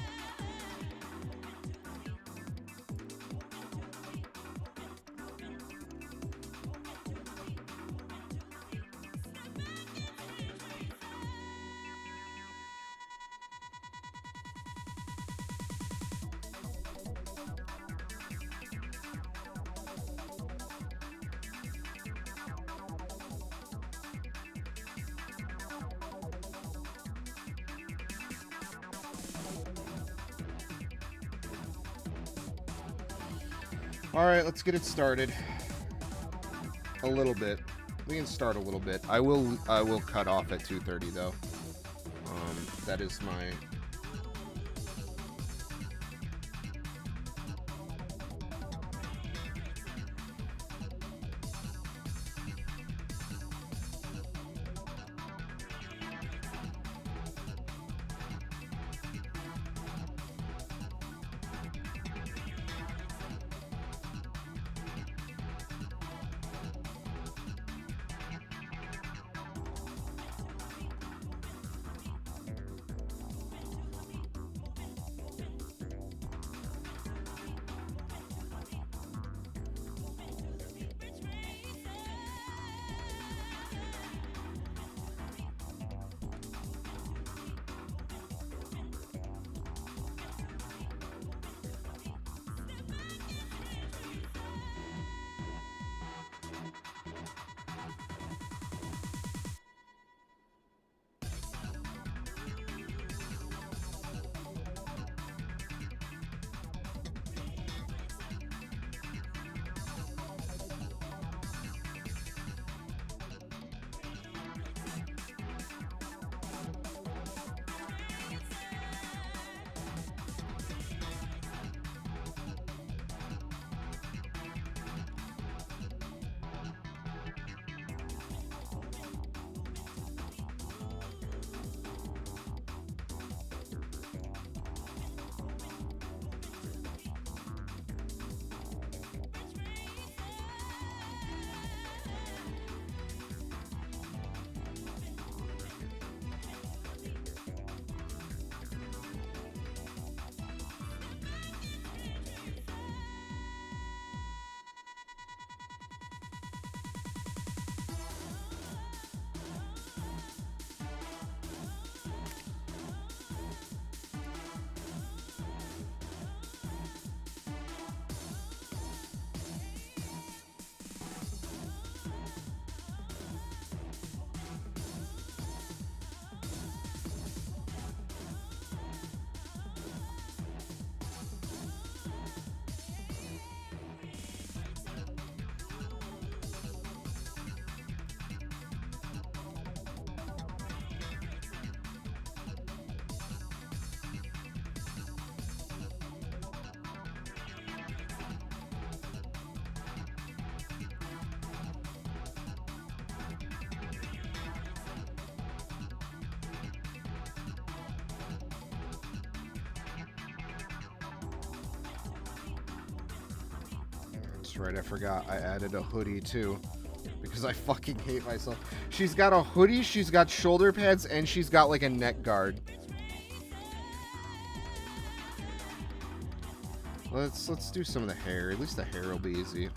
All right, let's get it started. A little bit. We can start a little bit. I will cut off at 2:30 though. That is my. That's right, I forgot. I added a hoodie too. Because I fucking hate myself. She's got a hoodie, she's got shoulder pads, and she's got like a neck guard. Let's do some of the hair. At least the hair will be easy.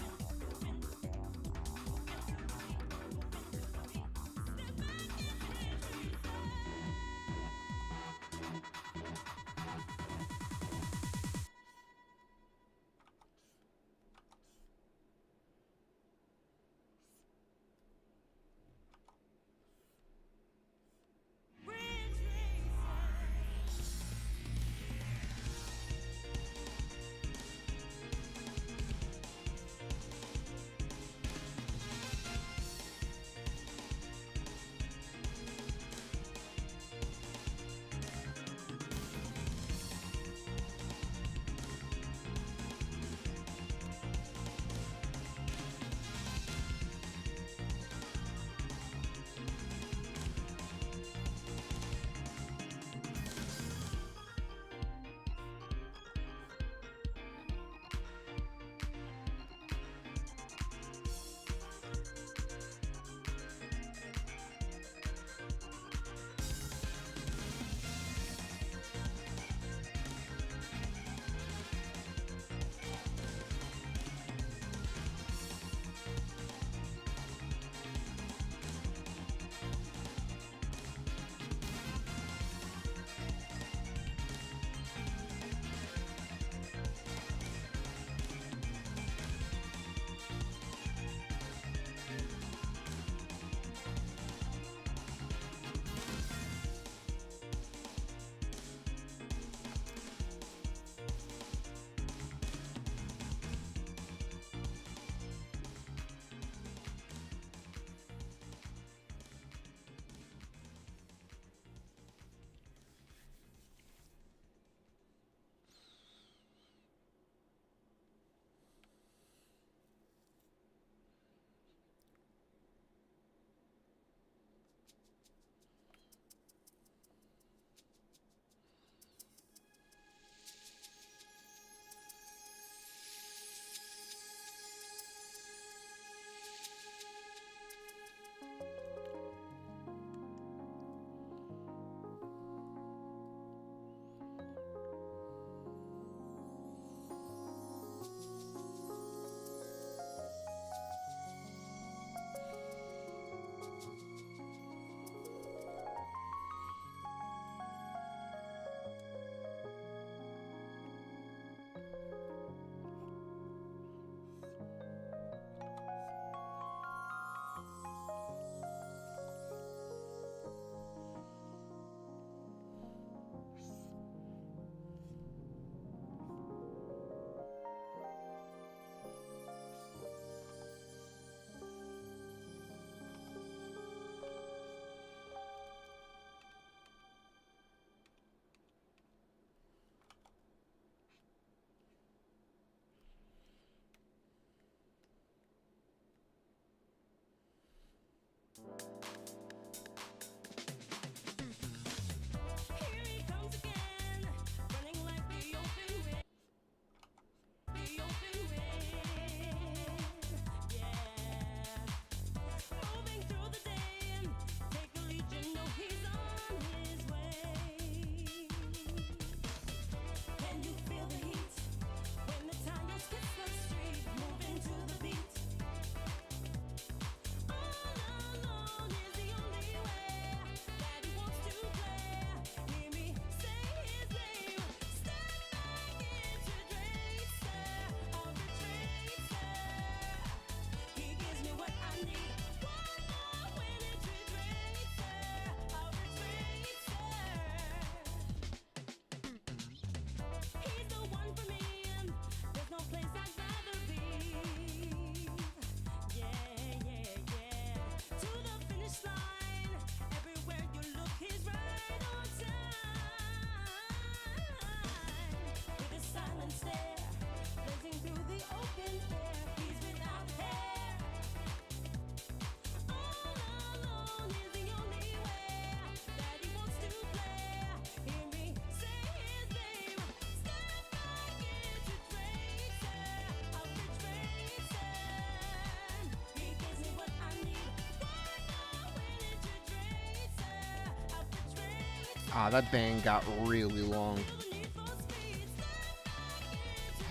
Ah, that bang got really long.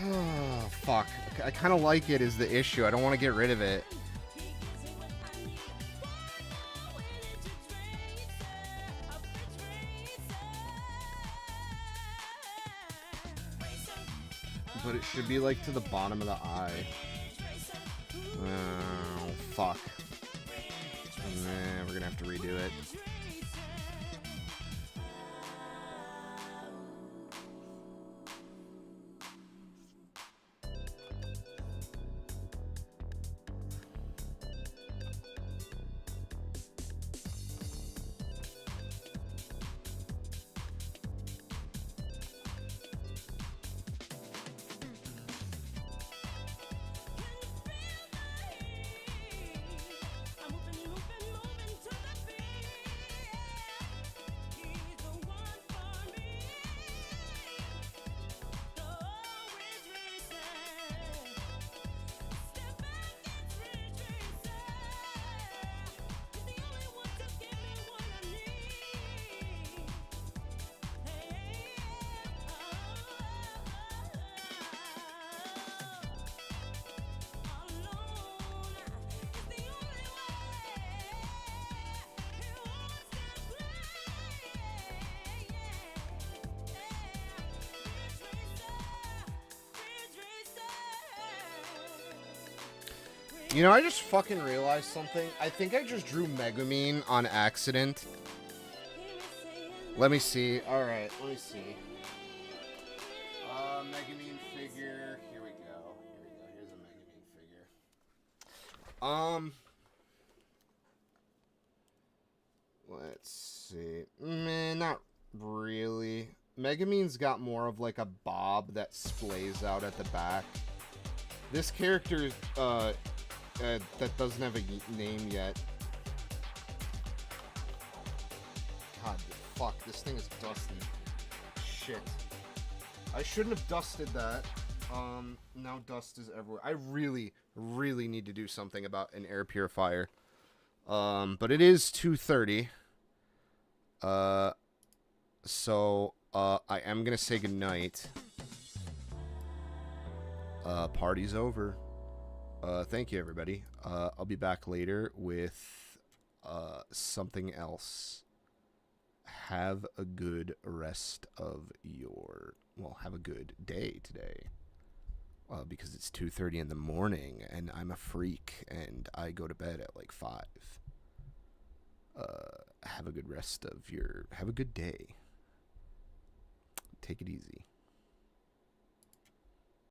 Oh, fuck. I kind of like it is the issue. I don't want to get rid of it. But it should be like to the bottom of the eye. Oh, fuck. Nah, we're gonna have to redo it. You know, I just fucking realized something. I think I just drew Megumin on accident. Let me see. Alright, let me see. Megumin figure. Here we go. Here's a Megumin figure. Let's see. Man, not really. Megumin's got more of like a bob that splays out at the back. This character, that doesn't have a name yet. God, fuck, this thing is dusty. Shit. I shouldn't have dusted that. Now dust is everywhere. I really, really need to do something about an air purifier. But it is 2:30. So, I am gonna say goodnight. Party's over. Thank you, everybody. I'll be back later with something else. Have a good rest of your... Well, have a good day today. Because it's 2:30 in the morning, and I'm a freak, and I go to bed at like 5. Have a good rest of your... Have a good day. Take it easy.